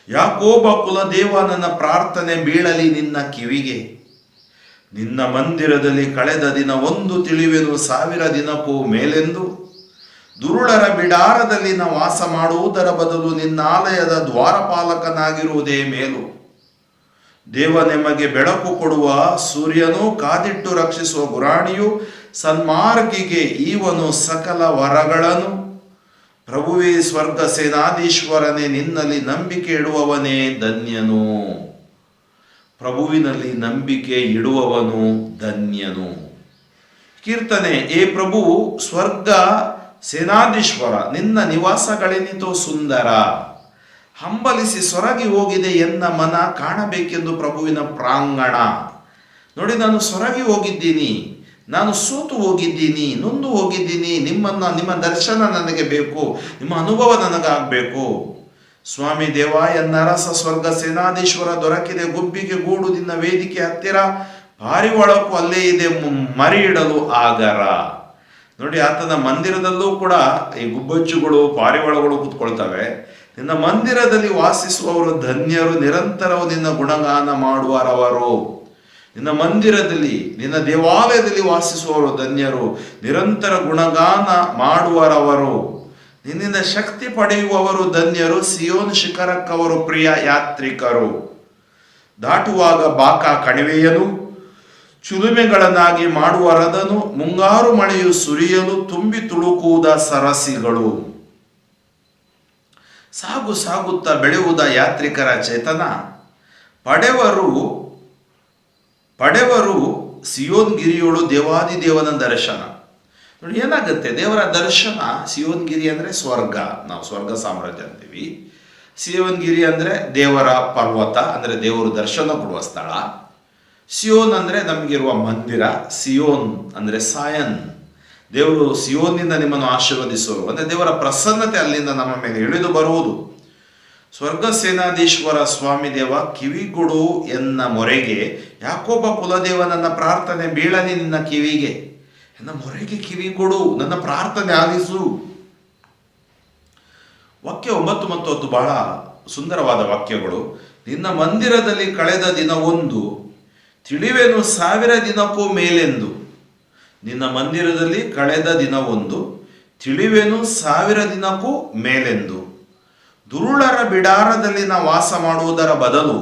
ಯಾಕೋಬ ಕುಲದೇವ ನನ್ನ ಪ್ರಾರ್ಥನೆ ಬೀಳಲಿ ನಿನ್ನ ಕಿವಿಗೆ. ನಿನ್ನ ಮಂದಿರದಲ್ಲಿ ಕಳೆದ ದಿನ ಒಂದು ತಿಳಿವೆನು 1000 ದಿನಕ್ಕೂ ಮೇಲೆಂದು. ದುರುಳರ ಬಿಡಾರದಲ್ಲಿ ನಾ ವಾಸ ಮಾಡುವುದರ ಬದಲು ನಿನ್ನ ಆಲಯದ ದ್ವಾರಪಾಲಕನಾಗಿರುವುದೇ ಮೇಲು. ದೇವ ನಿಮಗೆ ಬೆಳಕು ಕೊಡುವ ಸೂರ್ಯನು, ಕಾದಿಟ್ಟು ರಕ್ಷಿಸುವ ಗುರಾಣಿಯು, ಸನ್ಮಾರ್ಗಿಗೆ ಈವನು ಸಕಲ ವರಗಳನ್ನು. ಪ್ರಭುವೇ ಸ್ವರ್ಗ ಸೇನಾಧೀಶ್ವರನೇ, ನಿನ್ನಲ್ಲಿ ನಂಬಿಕೆ ಇಡುವವನೇ ಧನ್ಯನು. ಪ್ರಭುವಿನಲ್ಲಿ ನಂಬಿಕೆ ಇಡುವವನು ಧನ್ಯನು. ಕೀರ್ತನೆ. ಏ ಪ್ರಭು ಸ್ವರ್ಗ ಸೇನಾಧೀಶ್ವರ, ನಿನ್ನ ನಿವಾಸಗಳೆನಿತೋ ಸುಂದರ. ಹಂಬಲಿಸಿ ಸೊರಗಿ ಹೋಗಿದೆ ಎನ್ನ ಮನ ಕಾಣಬೇಕೆಂದು ಪ್ರಭುವಿನ ಪ್ರಾಂಗಣ. ನೋಡಿ, ನಾನು ಸೊರಗಿ ಹೋಗಿದ್ದೀನಿ, ನಾನು ಸೋತು ಹೋಗಿದ್ದೀನಿ, ನೊಂದು ಹೋಗಿದ್ದೀನಿ. ನಿಮ್ಮ ದರ್ಶನ ನನಗೆ ಬೇಕು, ನಿಮ್ಮ ಅನುಭವ ನನಗಾಗಬೇಕು. ಸ್ವಾಮಿ ದೇವ ಎನ್ನರಸ ಸ್ವರ್ಗ ಸೇನಾಧೀಶ್ವರ, ದೊರಕಿದೆ ಗುಬ್ಬಿಗೆ ಗೂಡು ನಿನ್ನ ವೇದಿಕೆ ಹತ್ತಿರ. ಪಾರಿವಾಳಕ್ಕೂ ಅಲ್ಲೇ ಇದೆ ಮರಿ ಇಡಲು ಆಗರ. ನೋಡಿ, ಆತನ ಮಂದಿರದಲ್ಲೂ ಕೂಡ ಈ ಗುಬ್ಬಚ್ಚುಗಳು ಪಾರಿವಾಳಗಳು ಕೂತ್ಕೊಳ್ತವೆ. ನಿನ್ನ ಮಂದಿರದಲ್ಲಿ ವಾಸಿಸುವವರು ಧನ್ಯರು, ನಿರಂತರವು ನಿನ್ನ ಗುಣಗಾನ ಮಾಡುವರವರು. ನಿನ್ನ ಮಂದಿರದಲ್ಲಿ, ನಿನ್ನ ದೇವಾಲಯದಲ್ಲಿ ವಾಸಿಸುವವರು ಧನ್ಯರು, ನಿರಂತರ ಗುಣಗಾನ ಮಾಡುವರವರು. ನಿನ್ನಿಂದ ಶಕ್ತಿ ಪಡೆಯುವವರು ಧನ್ಯರು, ಸಿಯೋನ್ ಶಿಖರಕ್ಕವರು ಪ್ರಿಯ ಯಾತ್ರಿಕರು. ದಾಟುವಾಗ ಬಾಕಾ ಕಣಿವೆಯನು, ಚಿಲುಮೆಗಳನ್ನಾಗಿ ಮಾಡುವ ರಥನು. ಮುಂಗಾರು ಮಳೆಯು ಸುರಿಯಲು ತುಂಬಿ ತುಳುಕುವುದ ಸರಸಿಗಳು. ಸಾಗುತ್ತಾ ಬೆಳೆಯುವುದ ಯಾತ್ರಿಕರ ಚೇತನ. ಪಡೆವರು ಸಿಯೋನ್ ಗಿರಿಯೋಳು ದೇವಾದಿದೇವನ ದರ್ಶನ. ನೋಡಿ, ಏನಾಗುತ್ತೆ, ದೇವರ ದರ್ಶನ. ಸಿಯೋನ್ ಗಿರಿ ಅಂದರೆ ಸ್ವರ್ಗ, ನಾವು ಸ್ವರ್ಗ ಸಾಮ್ರಾಜ್ಯ ಅಂತೀವಿ. ಸಿಯೋನ್ ಗಿರಿ ಅಂದರೆ ದೇವರ ಪರ್ವತ, ಅಂದರೆ ದೇವರು ದರ್ಶನ ಕೊಡುವ ಸ್ಥಳ. ಸಿಯೋನ್ ಅಂದರೆ ನಮಗಿರುವ ಮಂದಿರ. ಸಿಯೋನ್ ಅಂದರೆ ಸಾಯನ್, ದೇವರು ಸಿಯೋನಿಂದ ನಿಮ್ಮನ್ನು ಆಶೀರ್ವದಿಸುವರು, ಅಂದರೆ ದೇವರ ಪ್ರಸನ್ನತೆ ಅಲ್ಲಿಂದ ನಮ್ಮ ಮೇಲೆ ಇಳಿದು ಬರುವುದು. ಸ್ವರ್ಗ ಸೇನಾಧೀಶ್ವರ ಸ್ವಾಮಿ ದೇವ ಕಿವಿಗೊಡು ಎನ್ನ ಮೊರೆಗೆ. ಯಾಕೋಬ ಕುಲದೇವ ನನ್ನ ಪ್ರಾರ್ಥನೆ ಬೀಳಲಿ ನಿನ್ನ ಕಿವಿಗೆ. ನನ್ನ ಮೊರೆಗೆ ಕಿವಿಗೊಡು, ನನ್ನ ಪ್ರಾರ್ಥನೆ ಆಲಿಸು. ವಾಕ್ಯ 9 ಮತ್ತು 10 ಬಹಳ ಸುಂದರವಾದ ವಾಕ್ಯಗಳು. ನಿನ್ನ ಮಂದಿರದಲ್ಲಿ ಕಳೆದ ದಿನ ಒಂದು ತಿಳಿವೆನು 1000 ದಿನಕ್ಕೂ ಮೇಲೆಂದು. ನಿನ್ನ ಮಂದಿರದಲ್ಲಿ ಕಳೆದ ದಿನ ಒಂದು ತಿಳಿವೆನು 1000 ದಿನಕ್ಕೂ ಮೇಲೆಂದು. ದುರುಳರ ಬಿಡಾರದಲ್ಲಿ ನಾ ವಾಸ ಮಾಡುವುದರ ಬದಲು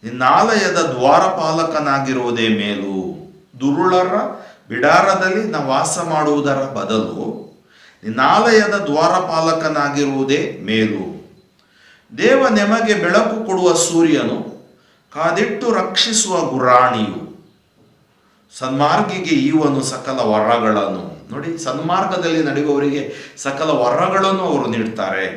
ನಿನ್ನಾಲಯದ ದ್ವಾರಪಾಲಕನಾಗಿರುವುದೇ ಮೇಲು. ದುರುಳರ ಬಿಡಾರದಲ್ಲಿ ನಾ ವಾಸ ಮಾಡುವುದರ ಬದಲು ನಿನ್ನಾಲಯದ ದ್ವಾರಪಾಲಕನಾಗಿರುವುದೇ ಮೇಲು. ದೇವ ನಿಮಗೆ ಬೆಳಕು ಕೊಡುವ ಸೂರ್ಯನು, ಕಾದಿಟ್ಟು ರಕ್ಷಿಸುವ ಗುರಾಣಿಯು. ಸನ್ಮಾರ್ಗಿಗೆ ಈವನು ಸಕಲ ವರಗಳನ್ನು. ನೋಡಿ, ಸನ್ಮಾರ್ಗದಲ್ಲಿ ನಡೆಯುವವರಿಗೆ ಸಕಲ ವರಗಳನ್ನು ಅವರು ನೀಡ್ತಾರೆ.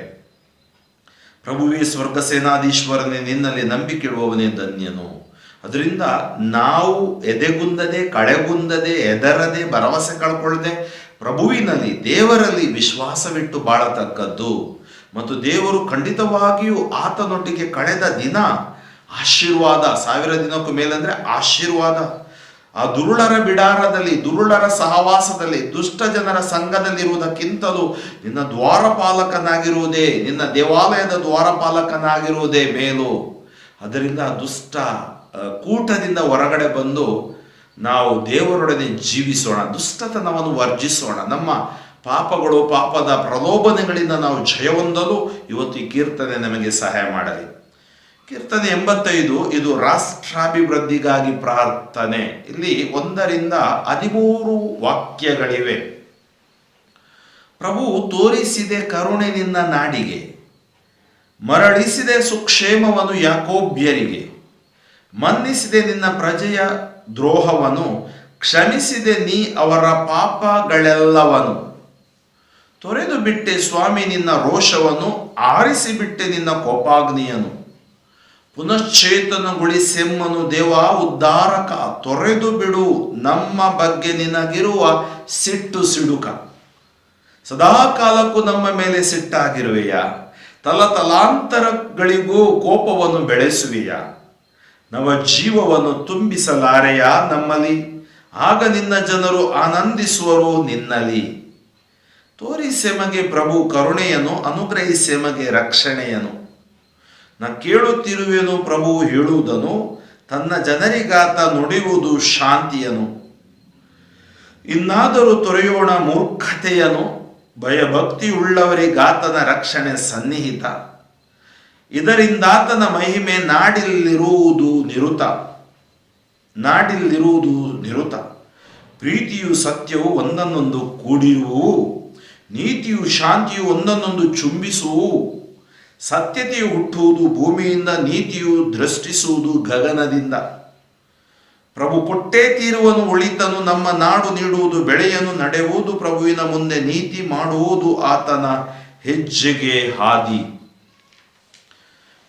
ಪ್ರಭುವೇ ಸ್ವರ್ಗ ಸೇನಾಧೀಶ್ವರನೇ, ನಿನ್ನಲ್ಲಿ ನಂಬಿಕೆ ಇಡುವವನೇ ಧನ್ಯನು. ಅದರಿಂದ ನಾವು ಎದೆಗುಂದದೆ, ಕಳೆಗುಂದದೆ, ಎದರದೆ, ಭರವಸೆ ಕಳ್ಕೊಳ್ಳದೆ ಪ್ರಭುವಿನಲ್ಲಿ, ದೇವರಲ್ಲಿ ವಿಶ್ವಾಸವಿಟ್ಟು ಬಾಳತಕ್ಕದ್ದು. ಮತ್ತು ದೇವರು ಖಂಡಿತವಾಗಿಯೂ ಆತನೊಟ್ಟಿಗೆ ಕಳೆದ ದಿನ ಆಶೀರ್ವಾದ. 1000 ದಿನಕ್ಕೂ ಮೇಲಂದ್ರೆ ಆಶೀರ್ವಾದ. ಆ ದುರುಳರ ಬಿಡಾರದಲ್ಲಿ, ದುರುಳರ ಸಹವಾಸದಲ್ಲಿ, ದುಷ್ಟ ಜನರ ಸಂಘದಲ್ಲಿರುವುದಕ್ಕಿಂತಲೂ ನಿನ್ನ ದ್ವಾರಪಾಲಕನಾಗಿರುವುದೇ, ನಿನ್ನ ದೇವಾಲಯದ ದ್ವಾರಪಾಲಕನಾಗಿರುವುದೇ ಮೇಲು. ಅದರಿಂದ ದುಷ್ಟ ಕೂಟದಿಂದ ಹೊರಗಡೆ ಬಂದು ನಾವು ದೇವರೊಡನೆ ಜೀವಿಸೋಣ, ದುಷ್ಟತನವನ್ನು ವರ್ಜಿಸೋಣ. ನಮ್ಮ ಪಾಪದ ಪ್ರಲೋಭನೆಗಳಿಂದ ನಾವು ಜಯ ಹೊಂದಲು ಇವತ್ತು ಈ ಕೀರ್ತನೆ ನಮಗೆ ಸಹಾಯ ಮಾಡಲಿ. ಕೀರ್ತನೆ 85 ಇದು ರಾಷ್ಟ್ರಾಭಿವೃದ್ಧಿಗಾಗಿ ಪ್ರಾರ್ಥನೆ. ಇಲ್ಲಿ 1-13 ವಾಕ್ಯಗಳಿವೆ. ಪ್ರಭು ತೋರಿಸಿದೆ ಕರುಣೆ ನಿನ್ನ ನಾಡಿಗೆ, ಮರಳಿಸಿದೆ ಸುಕ್ಷೇಮವನ್ನು ಯಾಕೋಬ್ಯರಿಗೆ, ಮನ್ನಿಸಿದೆ ನಿನ್ನ ಪ್ರಜೆಯ ದ್ರೋಹವನ್ನು, ಕ್ಷಮಿಸಿದೆ ನೀ ಅವರ ಪಾಪಗಳೆಲ್ಲವನು. ತೊರೆದು ಬಿಟ್ಟೆ ಸ್ವಾಮಿ ನಿನ್ನ ರೋಷವನ್ನು, ಆರಿಸಿಬಿಟ್ಟೆ ನಿನ್ನ ಕೋಪಾಗ್ನಿಯನು. ಪುನಶ್ಚೇತನಗೊಳಿಸೆಮ್ಮನು ದೇವ ಉದ್ಧಾರಕ, ತೊರೆದು ಬಿಡು ನಮ್ಮ ಬಗ್ಗೆ ನಿನಗಿರುವ ಸಿಟ್ಟು ಸಿಡುಕ. ಸದಾಕಾಲಕ್ಕೂ ನಮ್ಮ ಮೇಲೆ ಸಿಟ್ಟಾಗಿರುವೆಯ, ತಲತಲಾಂತರಗಳಿಗೂ ಕೋಪವನ್ನು ಬೆಳೆಸುವೆಯ. ನವ ಜೀವವನ್ನು ತುಂಬಿಸಲಾರೆಯ ನಮ್ಮಲ್ಲಿ, ಆಗ ನಿನ್ನ ಜನರು ಆನಂದಿಸುವರು ನಿನ್ನಲ್ಲಿ. ತೋರಿಸೆಮಗೆ ಪ್ರಭು ಕರುಣೆಯನ್ನು, ಅನುಗ್ರಹಿಸೆಮಗೆ ರಕ್ಷಣೆಯನು. ನಾ ಕೇಳುತ್ತಿರುವೆನು ಪ್ರಭು ಹೇಳುವುದನು, ತನ್ನ ಜನರಿಗಾತ ನುಡಿಯುವುದು ಶಾಂತಿಯನು. ಇನ್ನಾದರೂ ತೊರೆಯೋಣ ಮೂರ್ಖತೆಯನು, ಭಯಭಕ್ತಿಯುಳ್ಳವರಿಗಾತನ ರಕ್ಷಣೆ ಸನ್ನಿಹಿತ. ಇದರಿಂದಾತನ ಮಹಿಮೆ ನಾಡಿಲ್ಲಿರುವುದು ನಿರುತ, ನಾಡಿಲ್ಲಿರುವುದು ನಿರುತ. ಪ್ರೀತಿಯು ಸತ್ಯವು ಒಂದನ್ನೊಂದು ಕೂಡಿರುವು, ನೀತಿಯು ಶಾಂತಿಯು ಒಂದನ್ನೊಂದು ಚುಂಬಿಸುವು. ಸತ್ಯತೆಯು ಹುಟ್ಟುವುದು ಭೂಮಿಯಿಂದ, ನೀತಿಯು ದೃಷ್ಟಿಸುವುದು ಗಗನದಿಂದ. ಪ್ರಭು ಕೊಟ್ಟೇ ತೀರುವನು ಒಳಿತನು, ನಮ್ಮ ನಾಡು ನೀಡುವುದು ಬೆಳೆಯನು. ನಡೆಯುವುದು ಪ್ರಭುವಿನ ಮುಂದೆ ನೀತಿ, ಮಾಡುವುದು ಆತನ ಹೆಜ್ಜೆಗೆ ಹಾದಿ.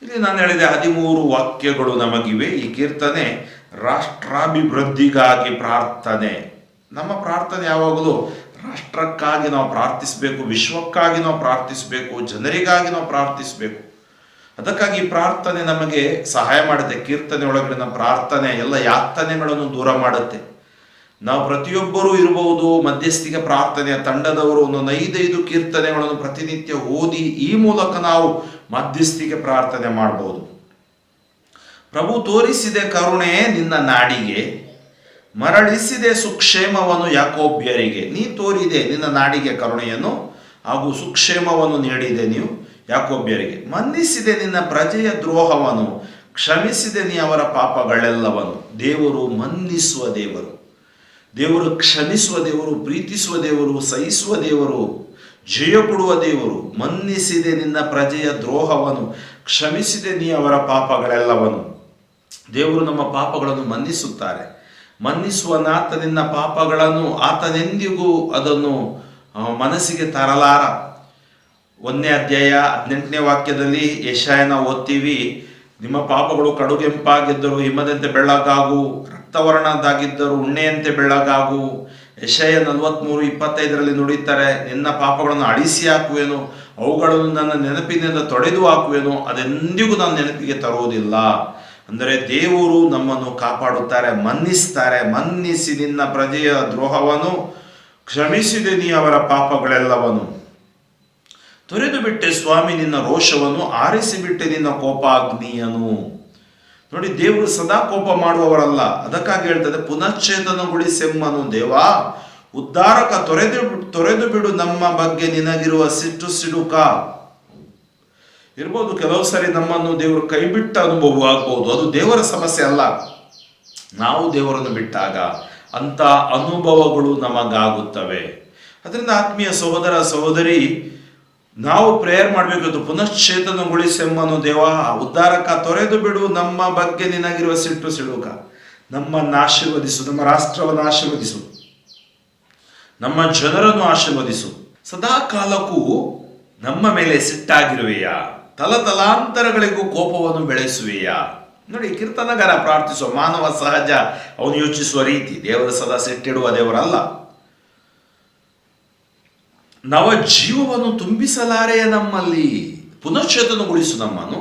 ಇಲ್ಲಿ ನಾನು ಹೇಳಿದೆ 13 ವಾಕ್ಯಗಳು ನಮಗಿವೆ. ಈ ಕೀರ್ತನೆ ರಾಷ್ಟ್ರಾಭಿವೃದ್ಧಿಗಾಗಿ ಪ್ರಾರ್ಥನೆ. ನಮ್ಮ ಪ್ರಾರ್ಥನೆ ಯಾವಾಗಲೂ ರಾಷ್ಟ್ರಕ್ಕಾಗಿ ನಾವು ಪ್ರಾರ್ಥಿಸಬೇಕು, ವಿಶ್ವಕ್ಕಾಗಿ ನಾವು ಪ್ರಾರ್ಥಿಸಬೇಕು, ಜನರಿಗಾಗಿ ನಾವು ಪ್ರಾರ್ಥಿಸಬೇಕು. ಅದಕ್ಕಾಗಿ ಪ್ರಾರ್ಥನೆ ನಮಗೆ ಸಹಾಯ ಮಾಡುತ್ತೆ. ಕೀರ್ತನೆ ಒಳಗಡೆ ಪ್ರಾರ್ಥನೆ ಎಲ್ಲ ಯಾತನೆಗಳನ್ನು ದೂರ ಮಾಡುತ್ತೆ. ನಾವು ಪ್ರತಿಯೊಬ್ಬರೂ ಇರಬಹುದು ಮಧ್ಯಸ್ಥಿಕೆ ಪ್ರಾರ್ಥನೆಯ ತಂಡದವರು 5 ಕೀರ್ತನೆಗಳನ್ನು ಪ್ರತಿನಿತ್ಯ ಓದಿ ಈ ಮೂಲಕ ನಾವು ಮಧ್ಯಸ್ಥಿಕೆ ಪ್ರಾರ್ಥನೆ ಮಾಡಬಹುದು. ಪ್ರಭು ತೋರಿಸಿದೆ ಕರುಣೆ ನಿನ್ನ ನಾಡಿಗೆ, ಮರಳಿಸಿದೆ ಸುಕ್ಷೇಮವನ್ನು ಯಾಕೋಬ್ಯರಿಗೆ. ನೀ ತೋರಿದೆ ನಿನ್ನ ನಾಡಿಗೆ ಕರುಣೆಯನ್ನು ಹಾಗೂ ಸುಕ್ಷೇಮವನ್ನು ನೀಡಿದೆ ನೀವು ಯಾಕೋಬ್ಯರಿಗೆ. ಮನ್ನಿಸಿದೆ ನಿನ್ನ ಪ್ರಜೆಯ ದ್ರೋಹವನ್ನು, ಕ್ಷಮಿಸಿದೆ ನೀ ಅವರ ಪಾಪಗಳೆಲ್ಲವನ್ನು. ದೇವರು ಮನ್ನಿಸುವ ದೇವರು, ದೇವರು ಕ್ಷಮಿಸುವ ದೇವರು, ಪ್ರೀತಿಸುವ ದೇವರು, ಸಹಿಸುವ ದೇವರು, ಜಯ ಕೊಡುವ ದೇವರು. ಮನ್ನಿಸಿದೆ ನಿನ್ನ ಪ್ರಜೆಯ ದ್ರೋಹವನ್ನು, ಕ್ಷಮಿಸಿದೆ ನೀ ಅವರ ಪಾಪಗಳೆಲ್ಲವನ್ನು. ದೇವರು ನಮ್ಮ ಪಾಪಗಳನ್ನು ಮನ್ನಿಸುತ್ತಾರೆ. ಮನ್ನಿಸುವನಾತ ನಿನ್ನ ಪಾಪಗಳನ್ನು, ಆತನೆಂದಿಗೂ ಅದನ್ನು ಮನಸ್ಸಿಗೆ ತರಲಾರ. 1ನೇ ಅಧ್ಯಾಯ 18ನೇ ವಾಕ್ಯದಲ್ಲಿ ಯೆಶಾಯನ ಓದ್ತೀವಿ, ನಿಮ್ಮ ಪಾಪಗಳು ಕಡುಗೆಂಪಾಗಿದ್ದರು ಹಿಮದಂತೆ ಬೆಳ್ಳಗಾಗು, ರಕ್ತವರ್ಣದಾಗಿದ್ದರು ಉಣ್ಣೆಯಂತೆ ಬೆಳ್ಳಗಾಗು. ಯೆಶಾಯ 43:25 ನುಡಿತಾರೆ, ನಿನ್ನ ಪಾಪಗಳನ್ನು ಅಳಿಸಿ ಹಾಕುವೆನು, ಅವುಗಳನ್ನು ನನ್ನ ನೆನಪಿನಿಂದ ತೊಡೆದು ಹಾಕುವೆನು, ಅದೆಂದಿಗೂ ನಾನು ನೆನಪಿಗೆ ತರುವುದಿಲ್ಲ. ಅಂದರೆ ದೇವರು ನಮ್ಮನ್ನು ಕಾಪಾಡುತ್ತಾರೆ, ಮನ್ನಿಸ್ತಾರೆ. ಮನ್ನಿಸಿ ನಿನ್ನ ಪ್ರಜೆಯ ದ್ರೋಹವನ್ನು, ಕ್ಷಮಿಸಿದೆ ನೀ ಅವರ ಪಾಪಗಳೆಲ್ಲವನ್ನು. ತೊರೆದು ಬಿಟ್ಟೆ ಸ್ವಾಮಿ ನಿನ್ನ ರೋಷವನ್ನು, ಆರಿಸಿಬಿಟ್ಟೆ ನಿನ್ನ ಕೋಪಾಗ್ನಿಯನು. ನೋಡಿ, ದೇವರು ಸದಾ ಕೋಪ ಮಾಡುವವರಲ್ಲ. ಅದಕ್ಕಾಗಿ ಹೇಳ್ತದೆ, ಪುನಶ್ಚೇತನಗೊಳಿಸೆಮ್ಮನು ದೇವಾ ಉದ್ಧಾರಕ, ತೊರೆದು ಬಿಡು ನಮ್ಮ ಬಗ್ಗೆ ನಿನಗಿರುವ ಸಿಟ್ಟು ಸಿಡುಕ. ಇರ್ಬೋದು ಕೆಲವು ಸರಿ ನಮ್ಮನ್ನು ದೇವರು ಕೈ ಬಿಟ್ಟ ಅನುಭವ ಆಗ್ಬೋದು. ಅದು ದೇವರ ಸಮಸ್ಯೆ ಅಲ್ಲ, ನಾವು ದೇವರನ್ನು ಬಿಟ್ಟಾಗ ಅಂತ ಅನುಭವಗಳು ನಮಗಾಗುತ್ತವೆ. ಅದರಿಂದ ಆತ್ಮೀಯ ಸಹೋದರ ಸಹೋದರಿ, ನಾವು ಪ್ರೇಯರ್ ಮಾಡಬೇಕು. ಪುನಶ್ಚೇತನಗೊಳಿಸೆಮ್ಮನು ದೇವ ಉದ್ಧಾರಕ, ತೊರೆದು ಬಿಡು ನಮ್ಮ ಬಗ್ಗೆ ನಿನಗಿರುವ ಸಿಟ್ಟು ಸಿಡುಕ. ನಮ್ಮನ್ನು ಆಶೀರ್ವದಿಸು, ನಮ್ಮ ರಾಷ್ಟ್ರವನ್ನು ಆಶೀರ್ವದಿಸು, ನಮ್ಮ ಜನರನ್ನು ಆಶೀರ್ವದಿಸು. ಸದಾ ಕಾಲಕ್ಕೂ ನಮ್ಮ ಮೇಲೆ ಸಿಟ್ಟಾಗಿರುವೆಯಾ, ತಲತಲಾಂತರಗಳಿಗೂ ಕೋಪವನ್ನು ಬೆಳೆಸುವೆಯಾ. ನೋಡಿ, ಕೀರ್ತನಗಾರ ಪ್ರಾರ್ಥಿಸುವ ಮಾನವ ಸಹಜ, ಅವನು ಯೋಚಿಸುವ ರೀತಿ. ದೇವರು ಸದಾ ಸಿಟ್ಟಿಡುವ ದೇವರಲ್ಲ. ನವ ಜೀವವನ್ನು ತುಂಬಿಸಲಾರೆಯ ನಮ್ಮಲ್ಲಿ, ಪುನಶ್ಚೇತನಗೊಳಿಸು ನಮ್ಮನ್ನು,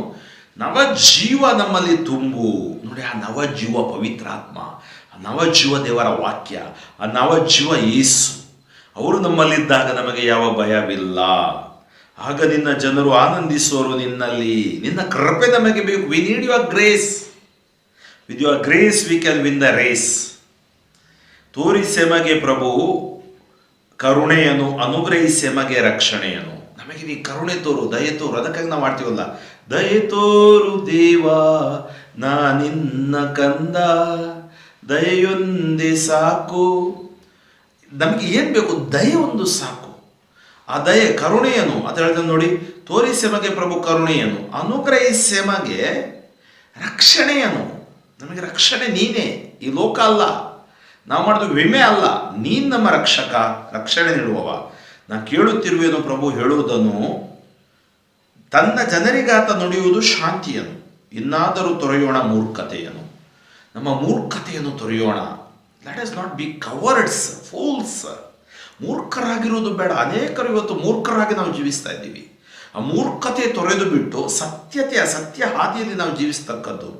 ನವ ಜೀವ ನಮ್ಮಲ್ಲಿ ತುಂಬು. ನೋಡಿ, ಆ ನವ ಜೀವ ಪವಿತ್ರಾತ್ಮ, ಆ ನವ ಜೀವ ದೇವರ ವಾಕ್ಯ, ಆ ನವ ಜೀವ ಯೇಸು, ಅವರು ನಮ್ಮಲ್ಲಿದ್ದಾಗ ನಮಗೆ ಯಾವ ಭಯವಿಲ್ಲ. ಆಗ ನಿನ್ನ ಜನರು ಆನಂದಿಸುವರು ನಿನ್ನಲ್ಲಿ. ನಿನ್ನ ಕೃಪೆ ನಮಗೆ ಬೇಕು. We need your grace. With your grace we can win the race. ತೋರಿಸೆಮಗೆ ಪ್ರಭು ಕರುಣೆಯನ್ನು, ಅನುಗ್ರಹಿಸೆಮಗೆ ರಕ್ಷಣೆಯನ್ನು. ನಮಗೆ ನೀ ಕರುಣೆ ತೋರು, ದಯೆ ತೋರು. ಅದಕ್ಕಾಗಿ ನಾವು ಮಾಡ್ತೀವಲ್ಲ, ದಯೆ ತೋರು ದೇವ ನಾನಿನ್ನ ಕಂದ, ದಯೆಯೊಂದೇ ಸಾಕು. ನಮಗೆ ಏನು ಬೇಕು? ದಯೆ ಒಂದು ಸಾಕು. ಆ ದಯೆ ಕರುಣೆಯನು ಅಂತ ಹೇಳ್ತಾನೆ ನೋಡಿ. ತೋರಿಸೆಮಗೆ ಪ್ರಭು ಕರುಣೆಯನು, ಅನುಗ್ರಹಿಸೆಮಗೆ ರಕ್ಷಣೆಯನು. ನಮಗೆ ರಕ್ಷಣೆ ನೀನೇ, ಈ ಲೋಕ ಅಲ್ಲ, ನಾವು ಮಾಡಿದ ವಿಮೆ ಅಲ್ಲ. ನೀನು ನಮ್ಮ ರಕ್ಷಕ, ರಕ್ಷಣೆ ನೀಡುವವ. ನಾ ಕೇಳುತ್ತಿರುವೆನು ಪ್ರಭು ಹೇಳುವುದನ್ನು, ತನ್ನ ಜನರಿಗಾತ ನುಡಿಯುವುದು ಶಾಂತಿಯನು, ಇನ್ನಾದರೂ ತೊರೆಯೋಣ ಮೂರ್ಖತೆಯನು. ನಮ್ಮ ಮೂರ್ಖತೆಯನ್ನು ತೊರೆಯೋಣ. Let us not be cowards, fools. ಮೂರ್ಖರಾಗಿರುವುದು ಬೇಡ. ಅನೇಕರು ಇವತ್ತು ಮೂರ್ಖರಾಗಿ ನಾವು ಜೀವಿಸ್ತಾ ಇದ್ದೀವಿ. ಆ ಮೂರ್ಖತೆ ತೊರೆದು ಬಿಟ್ಟು ಸತ್ಯ ಹಾದಿಯಲ್ಲಿ ನಾವು ಜೀವಿಸ್ತಕ್ಕದ್ದು.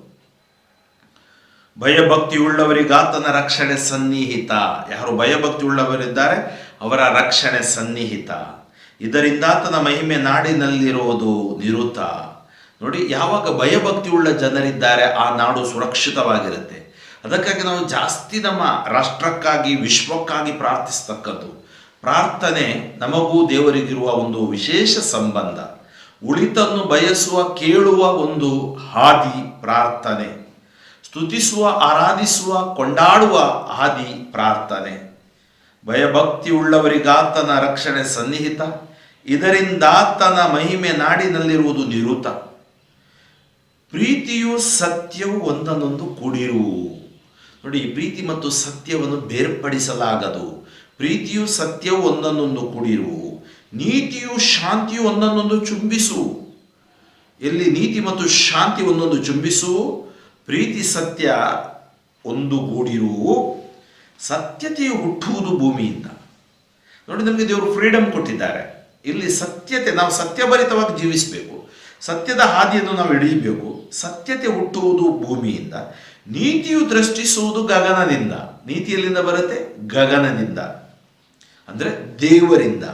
ಭಯಭಕ್ತಿ ಉಳ್ಳವರಿಗಾತನ ರಕ್ಷಣೆ ಸನ್ನಿಹಿತ. ಯಾರು ಭಯಭಕ್ತಿ ಉಳ್ಳವರಿದ್ದಾರೆ ಅವರ ರಕ್ಷಣೆ ಸನ್ನಿಹಿತ. ಇದರಿಂದ ಆತನ ಮಹಿಮೆ ನಾಡಿನಲ್ಲಿರುವುದು ನಿರುತ. ನೋಡಿ, ಯಾವಾಗ ಭಯಭಕ್ತಿ ಉಳ್ಳ ಜನರಿದ್ದಾರೆ ಆ ನಾಡು ಸುರಕ್ಷಿತವಾಗಿರುತ್ತೆ. ಅದಕ್ಕಾಗಿ ನಾವು ಜಾಸ್ತಿ ನಮ್ಮ ರಾಷ್ಟ್ರಕ್ಕಾಗಿ, ವಿಶ್ವಕ್ಕಾಗಿ ಪ್ರಾರ್ಥಿಸ್ತಕ್ಕದ್ದು. ಪ್ರಾರ್ಥನೆ ನಮಗೂ ದೇವರಿಗಿರುವ ಒಂದು ವಿಶೇಷ ಸಂಬಂಧ. ಉಳಿತನ್ನು ಬಯಸುವ, ಕೇಳುವ ಒಂದು ಹಾದಿ ಪ್ರಾರ್ಥನೆ. ಸ್ತುತಿಸುವ, ಆರಾಧಿಸುವ, ಕೊಂಡಾಡುವ ಹಾದಿ ಪ್ರಾರ್ಥನೆ. ಭಯಭಕ್ತಿ ಉಳ್ಳವರಿಗಾತನ ರಕ್ಷಣೆ ಸನ್ನಿಹಿತ, ಇದರಿಂದಾತನ ಮಹಿಮೆ ನಾಡಿನಲ್ಲಿರುವುದು ನಿರುತ. ಪ್ರೀತಿಯು ಸತ್ಯವು ಒಂದನ್ನೊಂದು ಕೂಡಿರುವು. ನೋಡಿ, ಪ್ರೀತಿ ಮತ್ತು ಸತ್ಯವನ್ನು ಬೇರ್ಪಡಿಸಲಾಗದು. ಪ್ರೀತಿಯು ಸತ್ಯವು ಒಂದನ್ನೊಂದು ಕೂಡಿರುವು. ನೀತಿಯು ಶಾಂತಿಯು ಒಂದನ್ನೊಂದು ಚುಂಬಿಸು. ಎಲ್ಲಿ ನೀತಿ ಮತ್ತು ಶಾಂತಿ ಒಂದೊಂದು ಚುಂಬಿಸು, ಪ್ರೀತಿ ಸತ್ಯ ಒಂದು ಗೂಡಿರುವು. ಸತ್ಯತೆಯು ಹುಟ್ಟುವುದು ಭೂಮಿಯಿಂದ. ನೋಡಿ, ನಮಗೆ ದೇವರು ಫ್ರೀಡಮ್ ಕೊಟ್ಟಿದ್ದಾರೆ. ಇಲ್ಲಿ ಸತ್ಯತೆ, ನಾವು ಸತ್ಯಭರಿತವಾಗಿ ಜೀವಿಸಬೇಕು. ಸತ್ಯದ ಹಾದಿಯನ್ನು ನಾವು ಹಿಡಿಯಬೇಕು. ಸತ್ಯತೆ ಹುಟ್ಟುವುದು ಭೂಮಿಯಿಂದ. ನೀತಿಯು ದೃಷ್ಟಿಸುವುದು ಗಗನದಿಂದ. ನೀತಿ ಎಲ್ಲಿಂದ ಬರುತ್ತೆ? ಗಗನದಿಂದ, ಅಂದರೆ ದೇವರಿಂದ.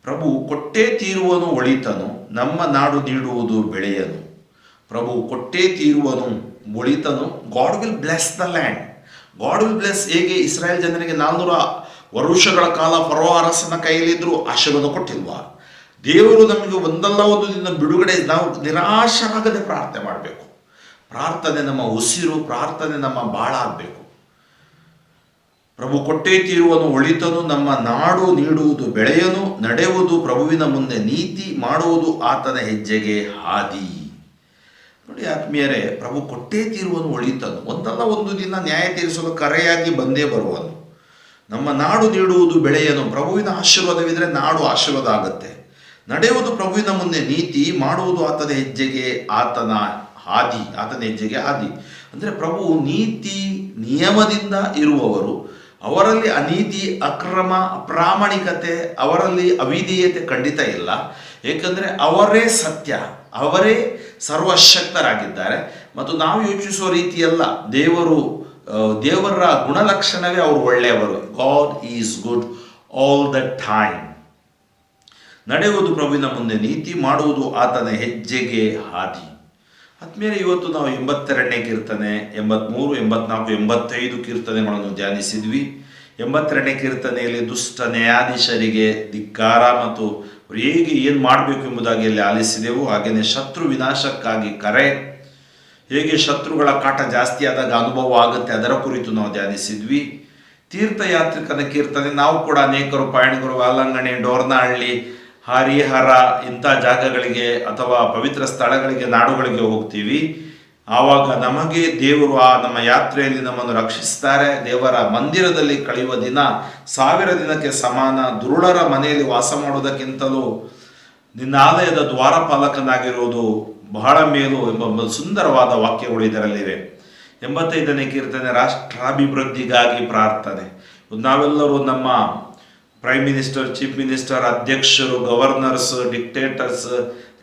ಪ್ರಭು ಕೊಟ್ಟೇ ತೀರುವನು ಒಳಿತನು, ನಮ್ಮ ನಾಡು ನೀಡುವುದು ಬೆಳೆಯನು. ಪ್ರಭು ಕೊಟ್ಟೇ ತೀರುವನು ಒಳಿತನು. God will bless the land. God will bless. ಹೇಗೆ ಇಸ್ರಾಯೇಲ್ ಜನರಿಗೆ 400 ವರುಷಗಳ ಕಾಲ ಫರೋ ಅರಸನ ಕೈಯಲ್ಲಿದ್ದರೂ ಆಶೀರ್ವಾದ ಕೊಟ್ಟಿಲ್ವಾ? ದೇವರು ನಮಗೆ ಒಂದಲ್ಲ ಒಂದು ದಿನ ಬಿಡುಗಡೆ. ನಾವು ನಿರಾಶರಾಗದೆ ಪ್ರಾರ್ಥನೆ ಮಾಡಬೇಕು. ಪ್ರಾರ್ಥನೆ ನಮ್ಮ ಉಸಿರು, ಪ್ರಾರ್ಥನೆ ನಮ್ಮ ಬಾಳ ಆಗಬೇಕು. ಪ್ರಭು ಕೊಟ್ಟೇ ತೀರುವನು ಒಳಿತನು, ನಮ್ಮ ನಾಡು ನೀಡುವುದು ಬೆಳೆಯನು. ನಡೆಯುವುದು ಪ್ರಭುವಿನ ಮುಂದೆ ನೀತಿ, ಮಾಡುವುದು ಆತನ ಹೆಜ್ಜೆಗೆ ಹಾದಿ. ನೋಡಿ ಆತ್ಮೀಯರೇ, ಪ್ರಭು ಕೊಟ್ಟೇ ತೀರುವನು ಒಳಿತನು. ಒಂದಲ್ಲ ಒಂದು ದಿನ ನ್ಯಾಯ ತೀರಿಸಲು ಕರೆಯಾಗಿ ಬಂದೇ ಬರುವನು. ನಮ್ಮ ನಾಡು ನೀಡುವುದು ಬೆಳೆಯನು. ಪ್ರಭುವಿನ ಆಶೀರ್ವಾದವಿದ್ರೆ ನಾಡು ಆಶೀರ್ವಾದ ಆಗುತ್ತೆ. ನಡೆಯುವುದು ಪ್ರಭುವಿನ ಮುಂದೆ ನೀತಿ, ಮಾಡುವುದು ಆತನ ಹೆಜ್ಜೆಗೆ ಆತನ ಹಾದಿ. ಆತನ ಹೆಜ್ಜೆಗೆ ಹಾದಿ ಅಂದರೆ ಪ್ರಭು ನೀತಿ ನಿಯಮದಿಂದ ಇರುವವರು. ಅವರಲ್ಲಿ ಅನೀತಿ, ಅಕ್ರಮ, ಅಪ್ರಾಮಾಣಿಕತೆ, ಅವರಲ್ಲಿ ಅವಿಧೇಯತೆ ಖಂಡಿತ ಇಲ್ಲ. ಏಕೆಂದರೆ ಅವರೇ ಸತ್ಯ, ಅವರೇ ಸರ್ವಶಕ್ತರಾಗಿದ್ದಾರೆ. ಮತ್ತು ನಾವು ಯೋಚಿಸುವ ರೀತಿಯಲ್ಲ. ದೇವರ ಗುಣಲಕ್ಷಣವೇ ಅವರು ಒಳ್ಳೆಯವರು. God is good all the time. ನಡೆಯುವುದು ಪ್ರಭುವಿನ ಮುಂದೆ ನೀತಿ, ಮಾಡುವುದು ಆತನ ಹೆಜ್ಜೆಗೆ ಹಾದಿ. ಆದ್ಮೇಲೆ ಇವತ್ತು ನಾವು 82ನೇ ಕೀರ್ತನೆ, 83, 84, 85 ಕೀರ್ತನೆಗಳನ್ನು ಧ್ಯಾನಿಸಿದ್ವಿ. 82ನೇ ಕೀರ್ತನೆಯಲ್ಲಿ ದುಷ್ಟ ನ್ಯಾಯಾಧೀಶರಿಗೆ ಧಿಕ್ಕಾರ ಮತ್ತು ಹೇಗೆ ಏನು ಮಾಡಬೇಕು ಎಂಬುದಾಗಿ ಅಲ್ಲಿ ಆಲಿಸಿದೆವು. ಹಾಗೆಯೇ ಶತ್ರು ವಿನಾಶಕ್ಕಾಗಿ ಕರೆ, ಹೇಗೆ ಶತ್ರುಗಳ ಕಾಟ ಜಾಸ್ತಿ ಆದಾಗ ಅನುಭವ ಆಗುತ್ತೆ ಅದರ ಕುರಿತು ನಾವು ಧ್ಯಾನಿಸಿದ್ವಿ. ತೀರ್ಥಯಾತ್ರಿಕನ ಕೀರ್ತನೆ, ನಾವು ಕೂಡ ಅನೇಕರು ಪಯಣಿಕರು ವಾಲಂಗಣಿ, ಡೋರ್ನಹಳ್ಳಿ, ಹರಿಹರ ಇಂಥ ಜಾಗಗಳಿಗೆ ಅಥವಾ ಪವಿತ್ರ ಸ್ಥಳಗಳಿಗೆ, ನಾಡುಗಳಿಗೆ ಹೋಗ್ತೀವಿ. ಆವಾಗ ನಮಗೆ ದೇವರು ನಮ್ಮ ಯಾತ್ರೆಯಲ್ಲಿ ನಮ್ಮನ್ನು ರಕ್ಷಿಸ್ತಾರೆ. ದೇವರ ಮಂದಿರದಲ್ಲಿ ಕಳೆಯುವ ದಿನ 1000 ದಿನಕ್ಕೆ ಸಮಾನ. ದುರುಳರ ಮನೆಯಲ್ಲಿ ವಾಸ ಮಾಡುವುದಕ್ಕಿಂತಲೂ ನಿನ್ನ ಆಲಯದ ದ್ವಾರಪಾಲಕನಾಗಿರುವುದು ಬಹಳ ಮೇಲು ಎಂಬ ಸುಂದರವಾದ ವಾಕ್ಯಗಳು ಇದರಲ್ಲಿವೆ. 85ನೇ ಕೀರ್ತನೆ ರಾಷ್ಟ್ರಾಭಿವೃದ್ಧಿಗಾಗಿ ಪ್ರಾರ್ಥನೆ. ನಾವೆಲ್ಲರೂ ನಮ್ಮ ಪ್ರೈಮ್ ಮಿನಿಸ್ಟರ್, ಚೀಫ್ ಮಿನಿಸ್ಟರ್, ಅಧ್ಯಕ್ಷರು, ಗವರ್ನರ್ಸ್, ಡಿಕ್ಟೇಟರ್ಸ್,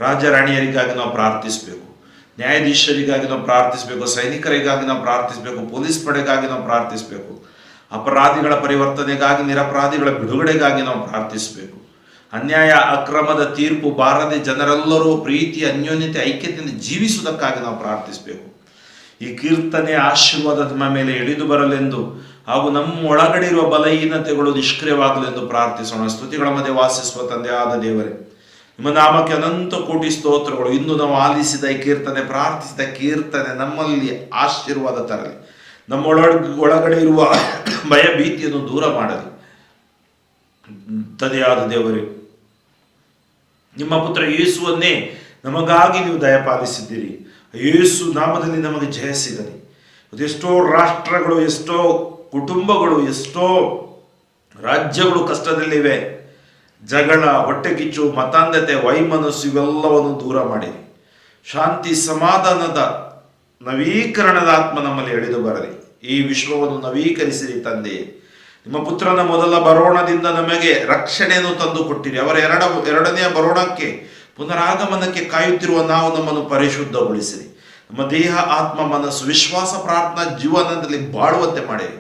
ರಾಜರಾಣಿಯರಿಗಾಗಿ ನಾವು ಪ್ರಾರ್ಥಿಸಬೇಕು. ನ್ಯಾಯಾಧೀಶರಿಗಾಗಿ ನಾವು ಪ್ರಾರ್ಥಿಸಬೇಕು. ಸೈನಿಕರಿಗಾಗಿ ನಾವು ಪ್ರಾರ್ಥಿಸಬೇಕು. ಪೊಲೀಸ್ ಪಡೆಗಾಗಿ ನಾವು ಪ್ರಾರ್ಥಿಸಬೇಕು. ಅಪರಾಧಿಗಳ ಪರಿವರ್ತನೆಗಾಗಿ, ನಿರಪರಾಧಿಗಳ ಬಿಡುಗಡೆಗಾಗಿ ನಾವು ಪ್ರಾರ್ಥಿಸಬೇಕು. ಅನ್ಯಾಯ, ಅಕ್ರಮದ ತೀರ್ಪು ಬಾರದೆ ಜನರೆಲ್ಲರೂ ಪ್ರೀತಿ, ಅನ್ಯೋನ್ಯತೆ, ಐಕ್ಯತೆಯಿಂದ ಜೀವಿಸುವುದಕ್ಕಾಗಿ ನಾವು ಪ್ರಾರ್ಥಿಸಬೇಕು. ಈ ಕೀರ್ತನೆ ಆಶೀರ್ವಾದ ನಮ್ಮ ಮೇಲೆ ಇಳಿದು ಬರಲೆಂದು ಹಾಗೂ ನಮ್ಮ ಒಳಗಡೆ ಇರುವ ಬಲಹೀನತೆಗಳು ನಿಷ್ಕ್ರಿಯವಾಗಲೆಂದು ಪ್ರಾರ್ಥಿಸೋಣ. ಸ್ತುತಿಗಳ ಮಧ್ಯೆ ವಾಸಿಸುವ ತಂದೆಯಾದ ದೇವರೇ, ನಿಮ್ಮ ನಾಮಕ್ಕೆ ಅನಂತ ಕೋಟಿ ಸ್ತೋತ್ರಗಳು. ಇಂದು ನಾವು ಆಲಿಸಿದ ಈ ಕೀರ್ತನೆ, ಪ್ರಾರ್ಥಿಸಿದ ಕೀರ್ತನೆ ನಮ್ಮಲ್ಲಿ ಆಶೀರ್ವಾದ ತರಲಿ. ಒಳಗಡೆ ಇರುವ ಭಯ ಭೀತಿಯನ್ನು ದೂರ ಮಾಡಲಿ. ತಂದೆಯಾದ ದೇವರೇ, ನಿಮ್ಮ ಪುತ್ರ ಯೇಸುವನ್ನೇ ನಮಗಾಗಿ ನೀವು ದಯಪಾಲಿಸಿದ್ದೀರಿ. ಯೇಸು ನಾಮದಲ್ಲಿ ನಮಗೆ ಜಯ ಸಿಗಲಿ. ಅದೆಷ್ಟೋ ರಾಷ್ಟ್ರಗಳು, ಎಷ್ಟೋ ಕುಟುಂಬಗಳು, ಎಷ್ಟೋ ರಾಜ್ಯಗಳು ಕಷ್ಟದಲ್ಲಿವೆ. ಜಗಳ, ಹೊಟ್ಟೆಕಿಚ್ಚು, ಮತಾಂಧತೆ, ವೈಮನಸ್ಸು ಇವೆಲ್ಲವನ್ನು ದೂರ ಮಾಡಿರಿ. ಶಾಂತಿ ಸಮಾಧಾನದ ನವೀಕರಣದ ಆತ್ಮ ನಮ್ಮಲ್ಲಿ ಎಳೆದು ಬರಲಿ. ಈ ವಿಶ್ವವನ್ನು ನವೀಕರಿಸಿರಿ ತಂದೆಯೇ. ನಿಮ್ಮ ಪುತ್ರನ ಮೊದಲ ಬರೋಣದಿಂದ ನಮಗೆ ರಕ್ಷಣೆಯನ್ನು ತಂದು ಕೊಟ್ಟಿರಿ. ಅವರ ಎರಡನೆಯ ಬರೋಣಕ್ಕೆ, ಪುನರಾಗಮನಕ್ಕೆ ಕಾಯುತ್ತಿರುವ ನಾವು ನಮ್ಮನ್ನು ಪರಿಶುದ್ಧಗೊಳಿಸಿರಿ. ನಮ್ಮ ದೇಹ, ಆತ್ಮ, ಮನಸ್ಸು, ವಿಶ್ವಾಸ, ಪ್ರಾರ್ಥನಾ ಜೀವನದಲ್ಲಿ ಬಾಳುವಂತೆ ಮಾಡಿರಿ.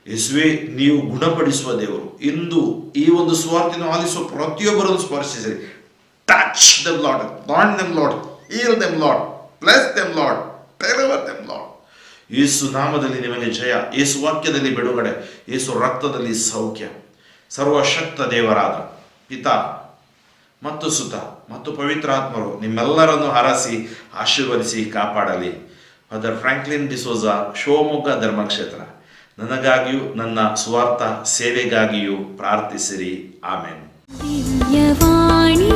ಯೇಸುವೆ, ನೀವು ಗುಣಪಡಿಸುವ ದೇವರು. ಇಂದು ಈ ಒಂದು ಸುವಾರ್ತೆಯನ್ನು ಆಲಿಸುವ ಪ್ರತಿಯೊಬ್ಬರನ್ನು ಸ್ಪರ್ಶಿಸಿರಿ. Touch them Lord, bond them Lord, heal them Lord, bless them Lord, deliver them Lord. ಯೇಸು ನಾಮದಲ್ಲಿ ನಿಮಗೆ ಜಯ, ಯೇಸು ವಾಕ್ಯದಲ್ಲಿ ಬಿಡುಗಡೆ, ಯೇಸು ರಕ್ತದಲ್ಲಿ ಸೌಖ್ಯ. ಸರ್ವಶಕ್ತ ದೇವರಾದ ಪಿತಾ ಮತ್ತು ಸುತ ಮತ್ತು ಪವಿತ್ರಾತ್ಮರು ನಿಮ್ಮೆಲ್ಲರನ್ನು ಹರಸಿ ಆಶೀರ್ವದಿಸಿ ಕಾಪಾಡಲಿ. ಫಾದರ್ ಫ್ರಾಂಕ್ಲಿನ್ ಡಿಸೋಜಾ, ಶಿವಮೊಗ್ಗ ಧರ್ಮಕ್ಷೇತ್ರ, ನನಗಾಗಿಯೂ ನನ್ನ ಸುವಾರ್ಥ ಸೇವೆಗಾಗಿಯೂ ಪ್ರಾರ್ಥಿಸಿರಿ. ಆಮೆನ್. ದಿವ್ಯವಾಣಿ